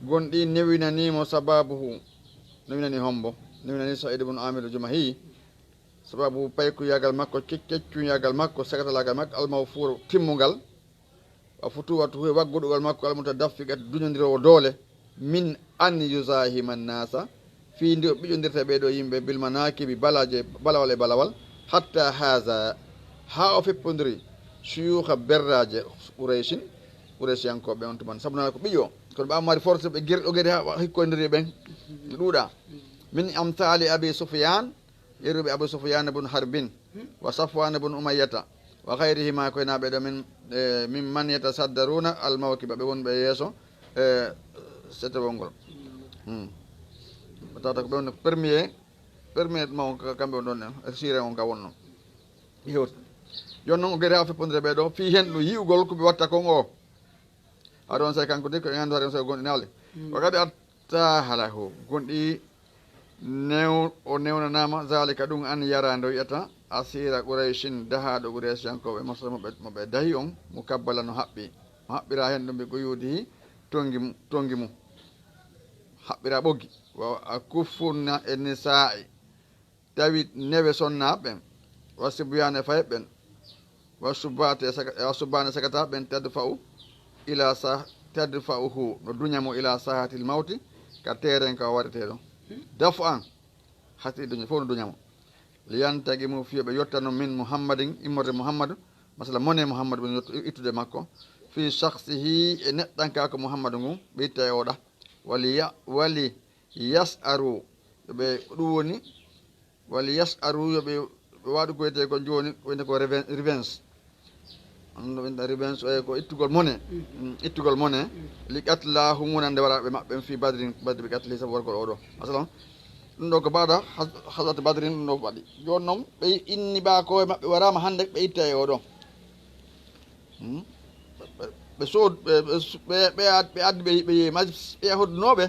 Speaker 2: gonɗi newinanimo sababuhu newinani hombo newinani Saïd ibn Amir Jumahi sababu paykuyagal makko keccuyagal makko sagatalagal makko almawfur timmugal wa futuwatu hu wagguɗugal makko almutadaffiqat duñodirowo doole min an yusahima nnasa fi ndi o ɓiƴodirta ɓeɗo yimɓe bilmanakibi balawal e balawal hatta haza ha o feppodiri suyuha berraje Quraysiyankoɓe on tuman sabunala ko ɓiƴo kono ɓa mari force ɓe guerɗo gueɗe ha hikkoydiri ɓen no ɗuuɗa min amtali abi Sufyan yeruɓe abou Sufyan ibn Harbin wa Safwan ibn Umayyata wa hayrihima koye naɓe ɗo min man yatasaddaruna almawkiba ɓe wonɓe yeeso setewol ngol tawata ko ɓe wonno premier maw kamɓe on ɗon sire on ka wonno hewta joni noon o gueɗe ha feppodire ɓeɗo fi hen ɗum yi'ugol koɓe watta kon o aɗa on say kanko de ko gandu hade on say gonɗi nawle wa kadi attahalahu gonɗi o newnanama zalika ɗum an yarande o wiyata asira Qurayshin dahaɗo Quraysiyankoɓe masala moɓe dahi on mo kabbala no haɓɓira hen ɗum ɓe goyudi tongi mum haɓɓira ɓoggi wa kuffuna e nisa'i tawi newe sonnaɓen wa sibyane faye ɓen wa subbane sagata ɓen tadfa'uhu no duñamo ila sahatil mawti ka teren ka waɗeteɗo dafu an hasi duña fof no duñamo liyantagi mu fiyoɓe yottano min muhammadin immorde muhammadu masala mone muhammadu ɓe ittude makko fi shakhsihi e neɗɗanka ko muhammadu ngu ɓe itta e oɗa wali yasaru yoɓe ɗum woni wali yasaru yoɓe waɗu koyete ko joni wiyde ko revenge revenge o ko ittugol mone li qatla humunande waraɓe maɓɓe fi badri ɓe qatli sabu wargol oɗo masalan ɗum ɗo ko mbaɗa hasate badrin ɗum ɗo waɗi joni noon ɓe inni ɓako e maɓɓe warama hande ɓe itta e oɗo ɓe addi ɓe yeeyi ma ɓe hoddunoɓe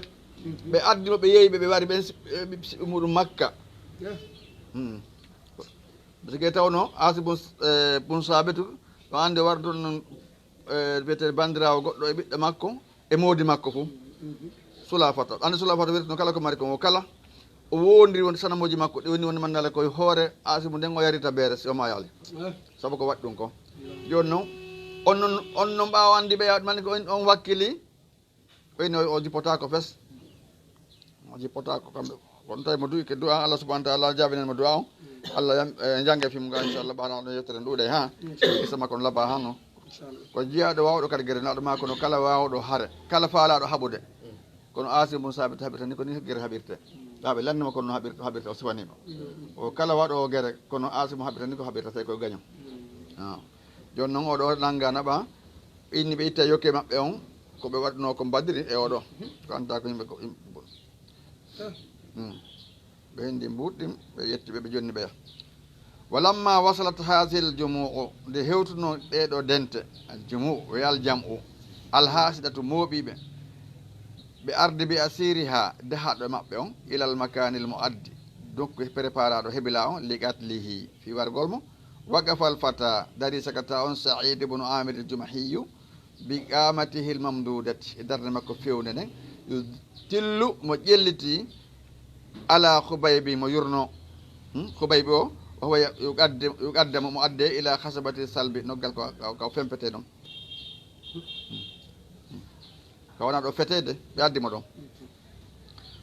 Speaker 2: ɓe addimo ɓe yeeyi ɓe wari ɓen siɓɓe muɗum makka sike tawno asi bun sabitu ɗo ande wardu noon wiyete bandirawo goɗɗo e ɓiɗɗo makko e moodi makko fo sulafata ande sulafata wirtano kala ko mari ko kala o wondiri won sanamoji makko ɗi woni mandale koye hoore asimu nden o yarita beere si o mayali saabu ko waɗi ɗum ko joni noon on noon ɓawa andi ɓe mani ko on wakkili ɓeyni o jippotako fes o jippotako kamɓe kono tawi mo du'i ke du'a Allah subhanahu wa ta'ala jabinen mo du'a o Allah jangge film ga inchallah ɓana ɗo yettere ɗuuɗe ha isa makko no labba han o ko jiyaɗo wawɗo kadi guere naɗo ma kono kala wawɗo haare kala faalaɗo haɓude kono asi mum sabit haɓirta ni ko ni guere haɓirte ɓe lannima kono no haɓirta o sifanima o kala waɗo o guere kono asi mum haɓirta ni ko haɓirta tawi koye gaño joni noon oɗo nangga naɓa inni ɓe itta yokke maɓɓe on koɓe waɗno ko mbadiri e oɗo ko anta ko yimɓe ɓe hendi mbuɗɗim ɓe yetti ɓe jonni ɓeya walamma wasalat hasil jumu'u nde hewtuno ɗeɗo dente aljumu o yal jam'u alhasidatu mooɓiɓe ɓe ardi bi asiriha dahaɗo maɓɓe on ilal makanil mo addi donc préparaɗo heɓila on liqatlihi fi wargol mo waqafal fata dari sakata on Saïd ibn Amir Jumahiyu bi qamatihi l mamdudati e darde makko fewne nden yo tillu mo ƴelliti ala Khubaybi mo yurno Khubaybi o owa yo qaddemo mo adde ila hasabati salbi noggal ko fempete ɗon ka wona ɗo fetede ɓe addimo ɗon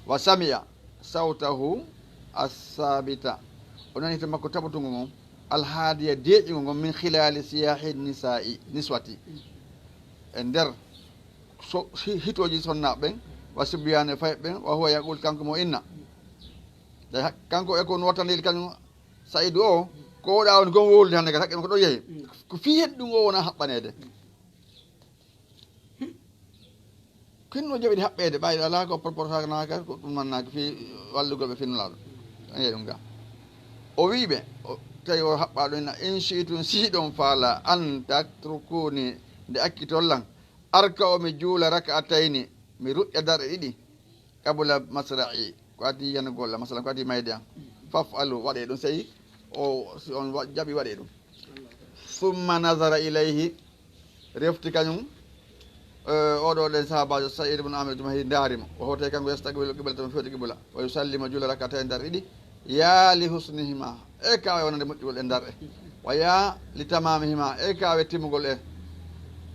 Speaker 2: wa samiya sawtahu assabita o nani to makko taɓotugo ngon alhaadiya deeƴigo ngon min khilali siyahi niswati e nder hitoji sonnaɓe ɓen wa sibyane faye ɓen wa huwa yaqul kanko mo inna kanko e ko no wattandeli kañum Saïd o ko da on gon wolde hande ka ko do yeyi ko fi heddu ngo wona habbanede kinno jabi habbede bayda la ko proportion na ka ko dum manna fi wallugo be finlaado ay dum ga o wiibe tawi o haɓɓaɗo ina in shiitum siɗon faala an tatrukuni nde akkitollan arka o mi juula rak'atayni mi ruƴƴa darɗe ɗiɗi qabla masra'i ko adi yana golla masalan ko adi mayde an fafalu waɗe ɗum sey o si on jaɓi waɗe ɗum summa nazara ilayhi refti kañum oɗo ɗen sahabajo saïd ibn amir juma hi daarima o hote kanko yastaqbilu qibla tama fewti qibla o yusallima juula rak'atayni darɗe ɗiɗi ya li husnihima e kawe wonande moƴƴugol e darɗe wa ya li tamamihima e kawe timmugol e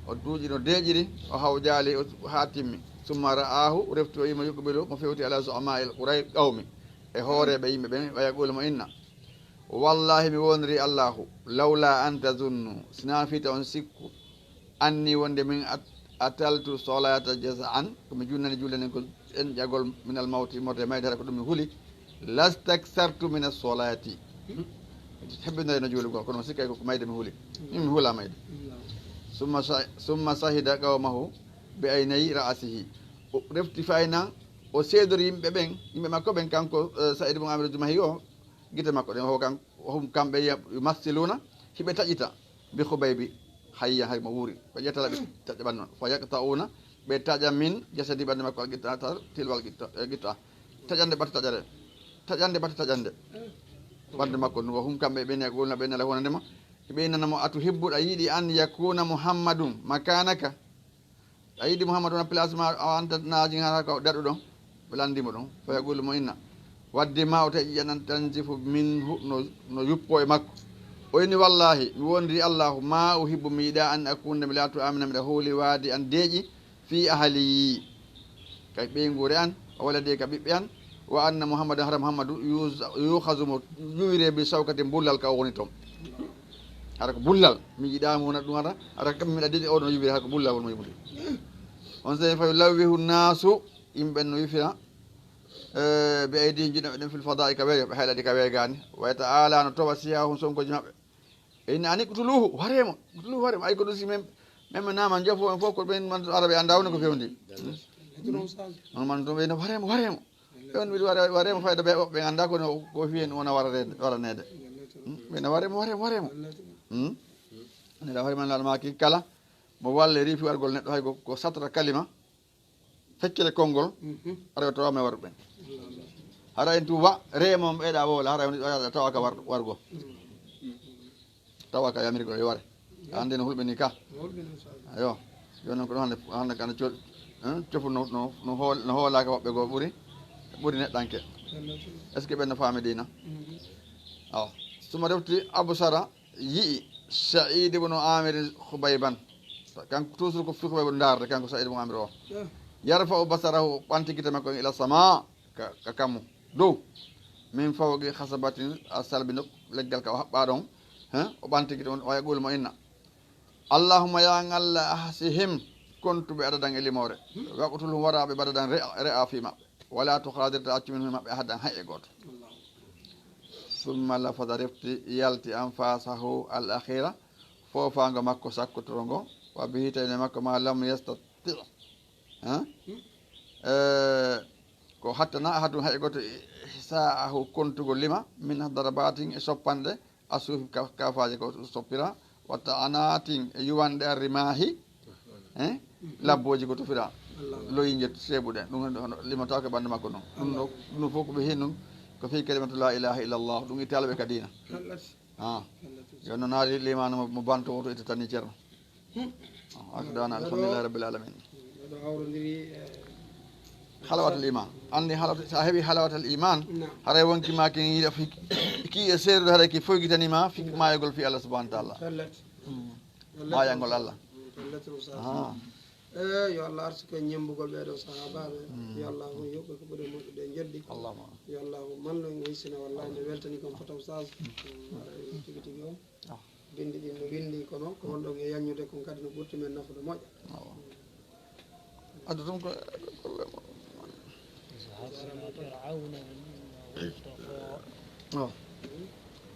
Speaker 2: o duuƴi no deeƴiri o haw jaali ha timmi summa ra'ahu refti o yima yuqbilu mo fewti ala zu'ama'il quray qawmi e hooreɓe yimɓe ɓen wa yaqulu mo inna wallahi mi woniri allahu lawla an tazunnu sina fita on sikku anni wonde min ataltu solata jaza'an komi junnani juulenen ko en ƴagol minal mawti morde maydere ko ɗum mi huuli lastaksartu min as-solati hebbinore no juulugol kono sikkay ko mayde mi huuli min mi huula mayde summa sahida qawmahu bi aynayi ra'asihi o refti faynan o seedori yimɓe ɓen yimɓe makko ɓen kanko saïd ibn amir jumahi o gite makko ɗen hom kamɓe yumassiluna hiɓe taƴita bi hubaybi hayya hay mo wuuri ɓe ƴettala ɓe taƴa ɓan noon fa yaqta'una ɓe taƴa min jasadi ɓande makko al gittatar tilwal gitta taƴande ɓata taƴare taƴande ɓata taƴande ɓande makko no hum kamɓe ɓen e golna ɓen ala wonandema ɓe innanamo atu hibbuɗo a yiiɗi an yakuna muhammadum makanaka a yiiɗi mouhammadou na place ma a anta naaji hata ko daɗu ɗon ɓe landimo ɗon fa yaqulu mo inna wadde ma o taƴi ƴanan tanzifu minhu no yuppo e makko o inni wallahi mi wondiri allahu ma o hibbu mi yiɗa an akunde mi laatu amina mbiɗa hooli waadi an deeƴi fi ahali kay ɓeygure an o walla de ka ɓiɓɓe an wa anna mouhammadou hara mouhammadou yuhazumo yuwire bi sawkati bullal ka o woni toon hara ko bullal mi yiɗa wona ɗum hata kam miɗa deeƴi oɗo no yuwire hara ko bullal wonmo yimude on sey fawi lawwihu nasu yimɓe no yufira ɓe aydi jiɗoɓe ɗen fil fada'i ka weeyo ɓe hayɗaɗi ka weegani wayta ala no towa siyahum sonkoji maɓɓe inni ani qutuluhu waremo ay ko ɗum si meme nama jofo en fof ko ɓen man araɓe andawne ko fewndi on man ɗum ɓeyno waremo ɓen mbiɗi waremo fayda ɓe ɓe anda ko fiyen wona waranede ɓeyno waremo neɗa hoore man laɗa maki kala mo walle riifi wargol neɗɗo hay ko satra kalima feccere konngol ara tawama warɓe ɓen hara en tuba reemom ɓeeɗa woola hara ɗa tawaka wargo tawaka yamirgo e ware ande no hulɓe ni ka ayo joni noon ko ɗum hande kana cofu no hoolaka woɓɓe goo ɓuri neɗɗanke est ce que ɓen no faami dina aw suma refti abousara yii saïd ibnu amir hubayban kanko toujours ko fi hubayba darde kanko saïd ibnu amir o yarfa o basarahu ɓantigita makko ila sama ka kammu dow min fawqi hasabatin a salbino leggal ka o haɓɓa ɗon o ɓantigita on o yaqulu mo inna allahumma ya ngalla ahsihim kontuɓe adadan e limore waqtulhum waraɓe badadan re'a fi maɓɓe wala tuhadirta accu min maɓɓe ahadan hay e goto summa lafada refti yalti an fasahu al akhira fofango makko sakkotoro ngo wa bihitayne makko ma lam yastati ko hattana ahadum hay goto sa'ahu kontugol lima min darabatin e soppanɗe a suufi kafaji ko soppira watta anatin e yuwanɗe a rimahi labboji ko tofira loyinje seebuɗe ɗum limataw ke ɓandu makko noon ɗum fof ko ɓe hin ɗum ko fi kalimatu la ilaha illallah ɗum ittalaɓe ka dina joni noon haali limano mo banto woto itta tanni ceerno akdana alhamdulillahi rabbil alamin halawatal iman andi sa heeɓi halawatal iman haray wonki ma ken yiiɗa ki e seerude haray ki foygitanima fi mayogol fi allah subahana taala mayangol allah
Speaker 1: yo allah artu ko ñembugol ɓeɗo sahabaɓe yo allah yoɓɓe ko ɓuuri moƴƴuɗe jeddi yo allah mallu en hissina wallahi nde weltani kon fotaw sage tigui tigui o bindi ɗin no windi kono ko wonɗon e yañude kon kadi no ɓurti men nafude moƴƴa
Speaker 2: addu tum ko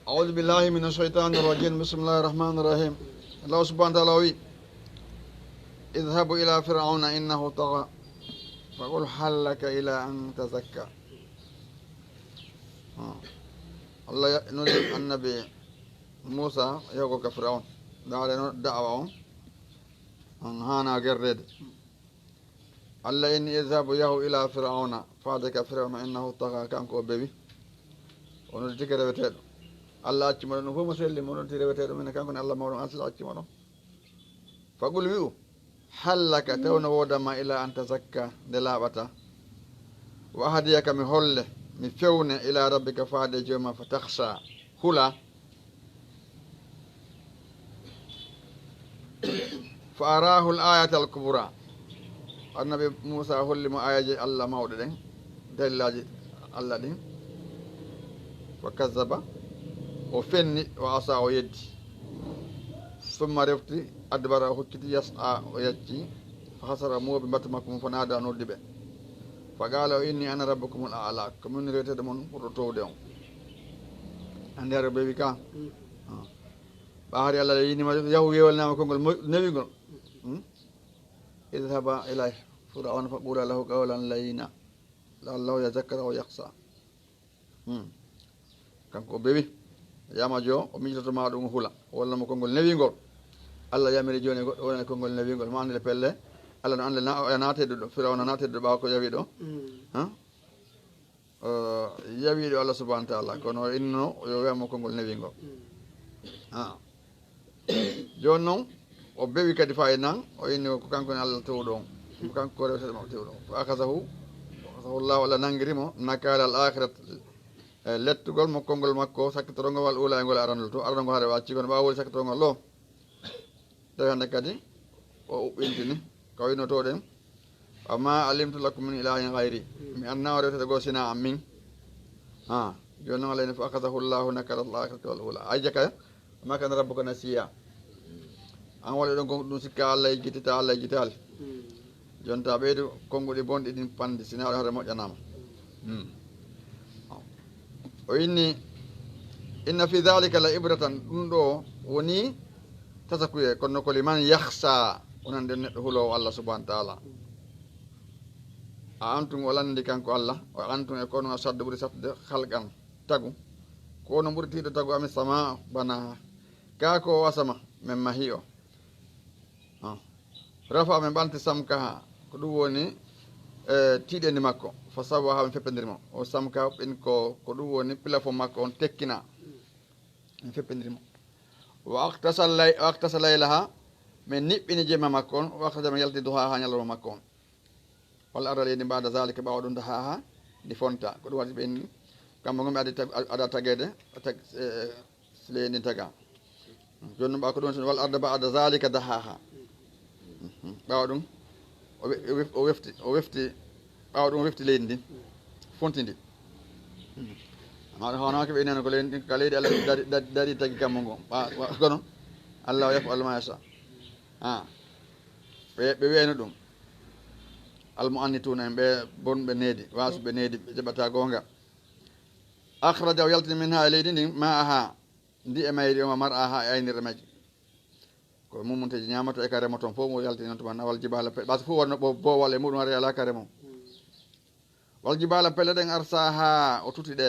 Speaker 2: أعوذ بالله من الشيطان الرجيم بسم الله الرحمن الرحيم الله سبحانه وتعالى اذهبوا إلى فرعون إنه طغى فقل هل لك إلى أن تزكى الله نودي النبي موسى يوكو فرعون دعوة هانا قرد الله إني اذهبوا يهو إلى فرعون فادك فرعون إنه طغى كان كو بيبي ونودي تكره بتهدو الله أتشمر نفو مسلم ونودي تكره بتهدو من كان كن الله مورم أصل أتشمر فقل ويو هل لك تون ودما إلى أن تزكى دلابتا وأهديك من هل من فون إلى ربك فادي جوما فتخشى هلا فأراه الآية الكبرى النبي موسى هل ما آية الله موددين دلاج الله دين وكذب وفني وعصى ويدي ثم رفتي أدبر هكتي يسعى ويجي فخسر مو بمتمكم فنادى نودبه فقالوا إني أنا ربكم الأعلى كمن ريتد من رتو ديون عند ربي كان بحر الله يني ما يهوي ولا ما كنقول نبي قول اذهب إليه فرعون فقول له قولا لينا لعله يذكر أو يخشى كان كو بيبي يا ما جو وميجت ما دون هولا ولا ما كنقول نبي قول الله يامري جوني ولا كنقول نبي قول ما عندي بله الله أنا ناتي دو فرعون ناتي دو باكو يبي دو يبي دو الله سبحانه وتعالى كونو إنه يوم ما كنقول نبي قول جونو وبيبي كدفاعنا وإنه كان كن الله تودون كان كوري وسلم تودون فأخذه الله ولا نانغريمو نكال الآخرة lettugol mo kongol makko sakkitorongol wal ulayngol aranol to arango hare wacci gon bawol sakkitorongol lo tawi hande kadi o ubbintini kawino to den amma alimtu lakum min ilahin ghairi mi anna warete go sina amin jono len fa akhadahu allah nakal allah wal ula ajaka ma kan rabbuka nasiya an wala don ko dum sikka allah jitita allah jital jonta beedu kongodi bondi din pandi sina hare mojanama وإني إن في ذلك لإبرة ندو وني تسكوي كن كل من يخشى ونندن هلو الله سبحانه وتعالى أنتم ولن دكانكو الله وأنتم يكونوا أشد بريسات خلقا تاغو كونوا بريتي تاغو أمي السماء بناها كاكو وسما من مهيو رفع من بانت سمكها كدووني tiɗeni makko fa sabu ha mi feppedirimo o samka ɓen ko ɗum woni plafond makko on tekkina mi feppedirimo wa aktasa laylaha min niɓɓini jemma makko on waktadama yalti duha ha ñalawma makko on walla ara leydi mbada zalika ɓawa ɗum da ha ndi fonta ko ɗum waɗi ɓenni kamɓe gomi ada tagede leydi taga joni ɓawa ko ɗum walla arda bada zalika da ha ɓawa ɗum o wefti ɓawa ɗum o wefti leydi ndin fonti ndi amaɗa hownaka ɓe nene ko leydi ka leydi allah daɗi tagui kammo ngo kono allah o yafalu ma yasha ɓe wiyno ɗum almo annituna en ɓe bonɓe needi wasuɓe needi ɓe jaɓata gonga akhraja o yaltini min ha e leydi ndin ma aha ndi e mayri oma mar aha e aynirɗe majji ko mumunteji ñamato e kare mo toon fof mo yaltini noon tuma wal jibala pelle ɓasa fof wonno bowal e muɗum ari ala kare mum wal jibala pelle ɗen arsa ha o tuti ɗe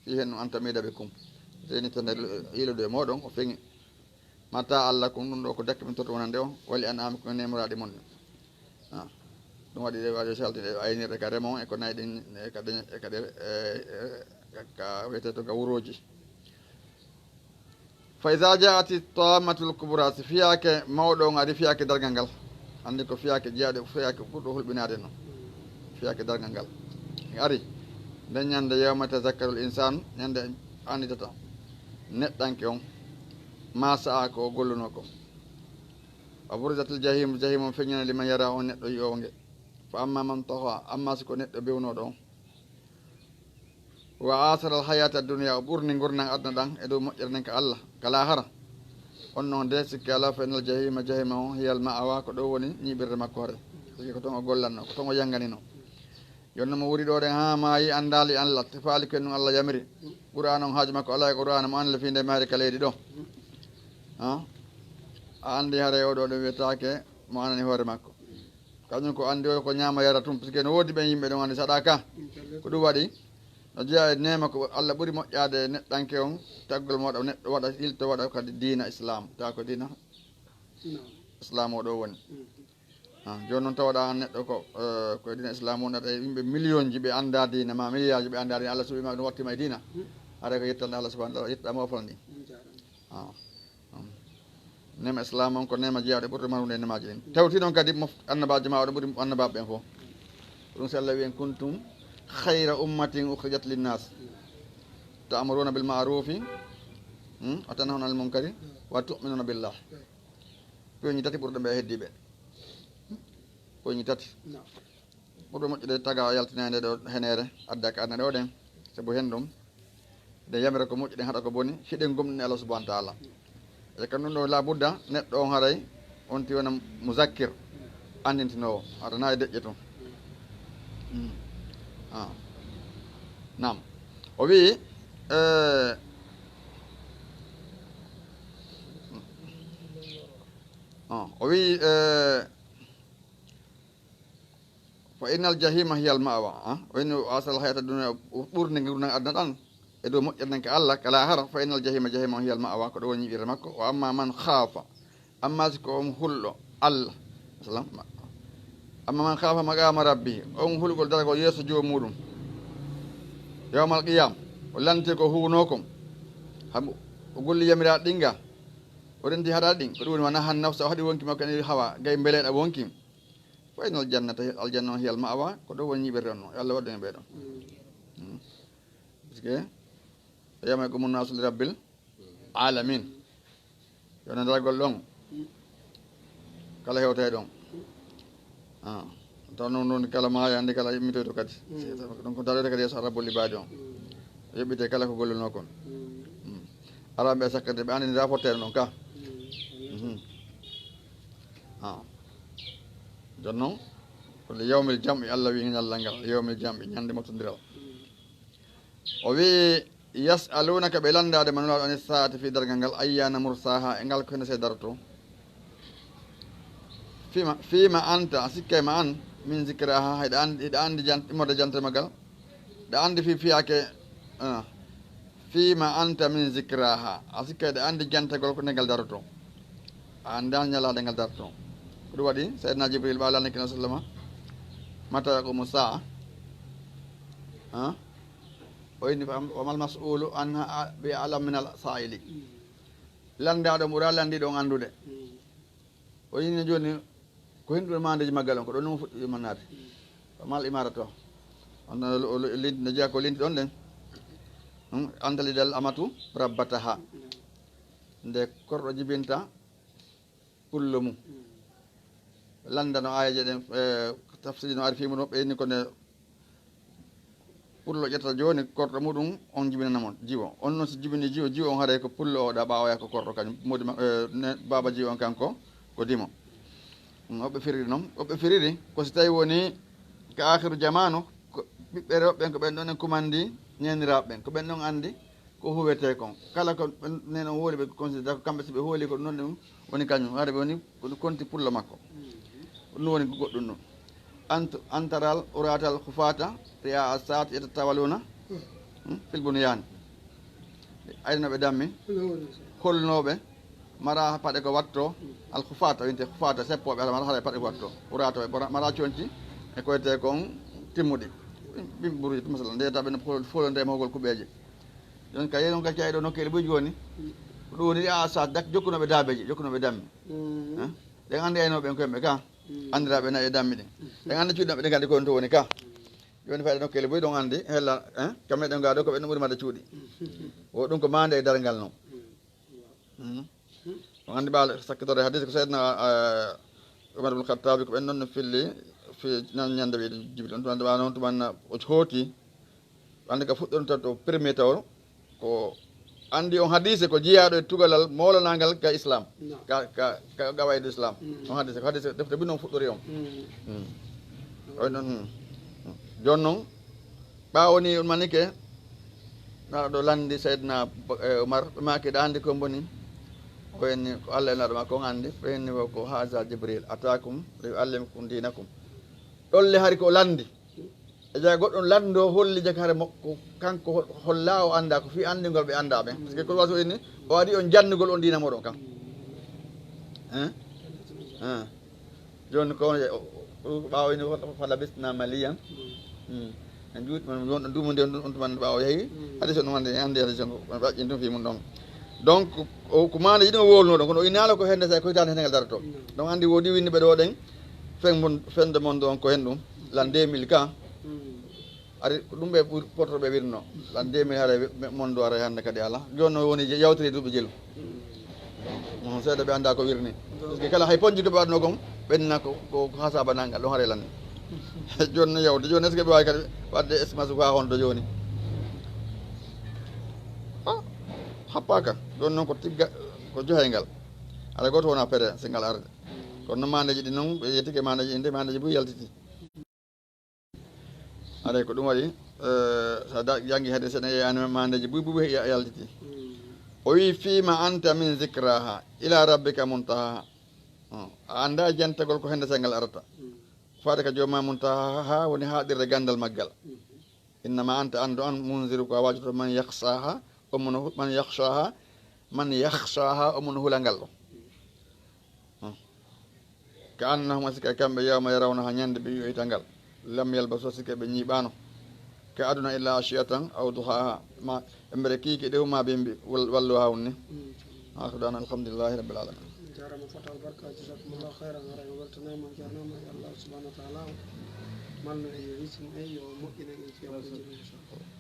Speaker 2: fi hen no antamida ɓe kum seni tande ilude moɗon o feŋi mata allah kum ɗum ɗo ko dakke min toto wonande o wali an ami ko nemiraɗi mon ɗum waɗi ɗe waɗi saltide aynirɗe kare mon e ko nayi ɗin kadi ka wiyete to ka wuroji fa ida jaati tamatul kubra si fiyake mawɗo on ari fiyake dargal ngal andi ko fiyake jeyaɗe fiyake ɓurɗo hulɓinade noon fiyake dargal ngal ari nden ñande yewma tazakkarul insanu ñande anditata neɗɗanke on ma sa'a ko golluno ko wa burzatil jahim jahim on feññana liman yara on neɗɗo yowge fa amma man taha amma siko neɗɗo bewnoɗo on wa asara al hayata dunia o ɓurni gurnan adna ɗan e dow moƴƴere nden ka allah kala hara on noon de sikki ala fa enal jahima jahima o hiyal ma awa ko ɗo woni ñiɓirde makko hore siki ko toon o gollanno ko toon o yanganino jonno mo wuri ɗo ɗen ha maayi andali Allah faali ken ɗum Allah yamiri qur'an on haaji makko ala e qur'an mo anle finde maari ka leydi ɗo a andi hare oɗo ɗo wiyetake mo anani hoore makko kañum ko andi o ko ñaama yara tum par ce que no woodi ɓen yimɓe ɗon andi saɗa ka ko ɗum waɗi no jeeya e nema ko Allah ɓuuri moƴƴade neɗɗanke on taggol moɗo neɗɗo waɗa ilto waɗa kadi diina islam tawa ko diina islam o ɗo woni joni noon tawaɗa an neɗɗo ko diina islam wonata e yimɓe million ji ɓe anda diina ma milliard ji ɓe anda diina Allah suɓima ɗum wattima e diina ara ko yettande Allah subahana taala yettoɗa mofal ndi nema islam on ko nema jeeyawɗe ɓurɗo marude nemaji ɗin tawti noon kadi annabajo ma oɗo ɓuuri annabaɓe ɓen fof ɗum so Allah wi en kuntum khayra ummatin ukhrijat linnas ta'muruna bil ma'rufi wa tanhawna 'anil munkari wa tu'minuna billah koñi tati ɓurɗo ɓe heddiɓe koñi tati ɓurɗo moƴƴude taga yaltinede ɗo henere adda ka adna ɗo ɗen sabu hen ɗum de yamira ko moƴƴuɗen haɗa ko boni hiɗen gomɗini Allah subhanahu wa ta'ala e kam ɗum ɗo la budda neɗɗo on haray on ti wona muzakkir andintinowo aɗana e deƴƴe toon nam o wi o wi fa innal jahima hiya al ma'wa o inni asal hayata dunya ɓurde gurnan adna ɗan e dow moƴƴatnanke Allah kala hara fa innal jahima hiya al ma'wa ko ɗo woni yiɗire makko o amma man khafa amma si ko on hulɗo Allah salam amma man khafa maqama rabbi on hulgol daragol yeeso joomuɗum yawmal qiyam o lante ko huunokom hamo o golli yamiraɗo ɗinga o renti haɗa ɗin ko ɗum woni wana han nafsa o haɗi wonki makko ene hawa gay beleɗa wonkim fa innal jannata aljanna hiyal ma'wa ko ɗo woni yiɓirde on yo Allah waɗɗu en ɓeeɗon parce que yama ko mun nasul rabbil alamin yona daragol ɗon kala hewta e ɗon taw noon kala maayo andi kala yimmitoyto kadi donc darede kadi yeeso rabbul ibadi on yoɓɓite kala ko golluno kon araɓe sakkade ɓe andini rapportere noon ka jon noon kode yawmil jamɓi Allah wi ñallal ngal yawmil jamɓi ñande mottodiral o wi yasalunaka ɓe landade manulaɗo ani saati fi dargal ngal ayyana mursaha e ngal ko hene se darto fima anta sikke ma an min zikraha hayɗa andi immorde jantere magal ɗa andi fiyake fima anta min zikraha a sikke ɗa andi jantegol ko ndegal daroto a anda ñalade ngal daroto ko ɗum waɗi sayyidina jibril ɓa lalniki na sallama mata yaqumu saa o inni wamal mas'ulu anha bi alam min al sa'ili landaɗo ɓuura landiɗon andude o yini joni ko hinɗude mandeji maggal on ko ɗon noon fuɗɗi yumannade mal imarata on no jeeya ko linti ɗon ɗen andalidal amatu rabbataha nde korɗo jibinta pullo mum landano ayaji ɗen tafsiri no ari fimu ɗo ɓe inni kone pullo ƴetta joni korɗo muɗum on jibinanamo jiwo on noon so jibini jiwo on haaray ko pullo oɗa ɓawoya ko korɗo kañum modi baba jiwo on kanko ko dimo oɓe firiri noon oɓe firiri ko so tawi woni ko akhiru jamanu ko ɓiɓɓe rewɓe ko ɓen ɗon en kumandi ñeniraɓe ɓen ko ɓen ɗon andi ko huwete kon kala ko nen on hooli ɓe considéra ko kamɓe so ɓe hooli ko noon ɗum woni kañum haade ɓe woni koɗum konti pullo makko ɗum woni ko goɗɗum ɗum antaral uratal hufata riya a sat yetatawaluna filbunu yani aynoɓe dammi holnoɓe mara paɗe ko watto al hufata winte hufata seppoɓe mara haɗa paɗe ko watto urato mara conci e koyete kon timmuɗi ɓimɓe ɓuruji masala ndeyataɓe no folonde mahugol kuɓeje joni ka yenon kacci ayɗo nokkele ɓuy joni ko ɗum woni a sat dak jokkunoɓe daabeji jokkunoɓe dammi ɗen andi aynoɓe en koyemɓe ka andiraɓe nayi e dammi ɗin ɗen andi cuuɗinaɓe ɗen kadi kon to woni ka joni fayde nokkele ɓuy ɗon andi hella kammeɗen ga ɗo ko ɓe ɗum ɓuuri madde cuuɗi o ɗum ko mande e dargal noon on andi ɓaale sakkitorde hadis ko seydna Umar ibn Khattabi ko ɓen noon no filli fi nan ñande ɓe jibril on tumanɗe ɓa noon tumanna o hooti andi ka fuɗɗonta to premier taw ko andi on hadise ko jiyaɗo e tugalal mawlanangal ka islam ka gawayde islam on hadise ko hadise defte ɓi noon fuɗɗori on oy noon jonnon ɓawoni on manike na ɗo landi seydna Umar maki ɗa andi ko boni o henni ko Allah enaɗo ma kon andi o henni ko haja Jibril atakum rewi allemikum dinakum ɗolle hari ko landi e jaga goɗɗon lando holli jaka hare makko kanko holla o anda ko fi andigol ɓe anda ɓen par ce que ko waso henni o waɗi on jandugol on dina moɗon kam joni ko ɓawoyni fala bisna maliyan en juuti man wonɗo dumude on tuman ɓawo yeehi hade so ɗum hande hade so ɓaƴƴin tum fi mum ɗon donc ko mande yiɗi o wolno ɗon kono o inaala ko hende sa ko hitande hendegal darato donc andi woodi winni ɓe ɗo ɗen fende mon ɗon ko hen ɗum l'an 2000 ka ari ko ɗum ɓe ɓuri porto ɓe wirno l'an 2000 haare mon ɗo ara hande kadi ala joni no woni yawtiri duuɓi jelu on seeɗa ɓe anda ko wirni par ce que kala hay ponji ko ɓe waɗno kon ɓennina ko hasaba nangal ɗon haare lanni joni no yawde joni est ce que ɓe wawi kadi wadde estimation ko ha honɗo joni happaka joni noon ko tigga ko johaygal aɗa goto wona pere singal arde kono noon mandeji ɗi noon ɓe yettike mandeji ɗi nde mandeji boyi yaltiti aɗa ko ɗum waɗi sa jangi hade seɗa yeyani mandeji boyi yaltiti o wi fima anta min zicraha ila rabbika muntahaha a anda jantagol ko hende sengal arata faade ka jooma muntahaha woni haɗirde gandal maggal innama anta andu an munziru ko a wajoto man yahsaha omono man yahsaha omono hulangal ɗo ka annahum asika kamɓe yawma yarawna ha ñande ɓe yoyta ngal lam yalbaso sike ɓe ñiɓano ka aduna illa ashiyatan aw duhaha ma mbere kiiki ɗew ma ɓe wallu hawni akhdana alhamdulillahi rabbil alamin
Speaker 1: jarama fataw barka jazakumullahu khairan ara en weltanama jarnama e Allah subhanahu wa ta'ala malno e wisin e yo moƴƴina en fiyama inchallah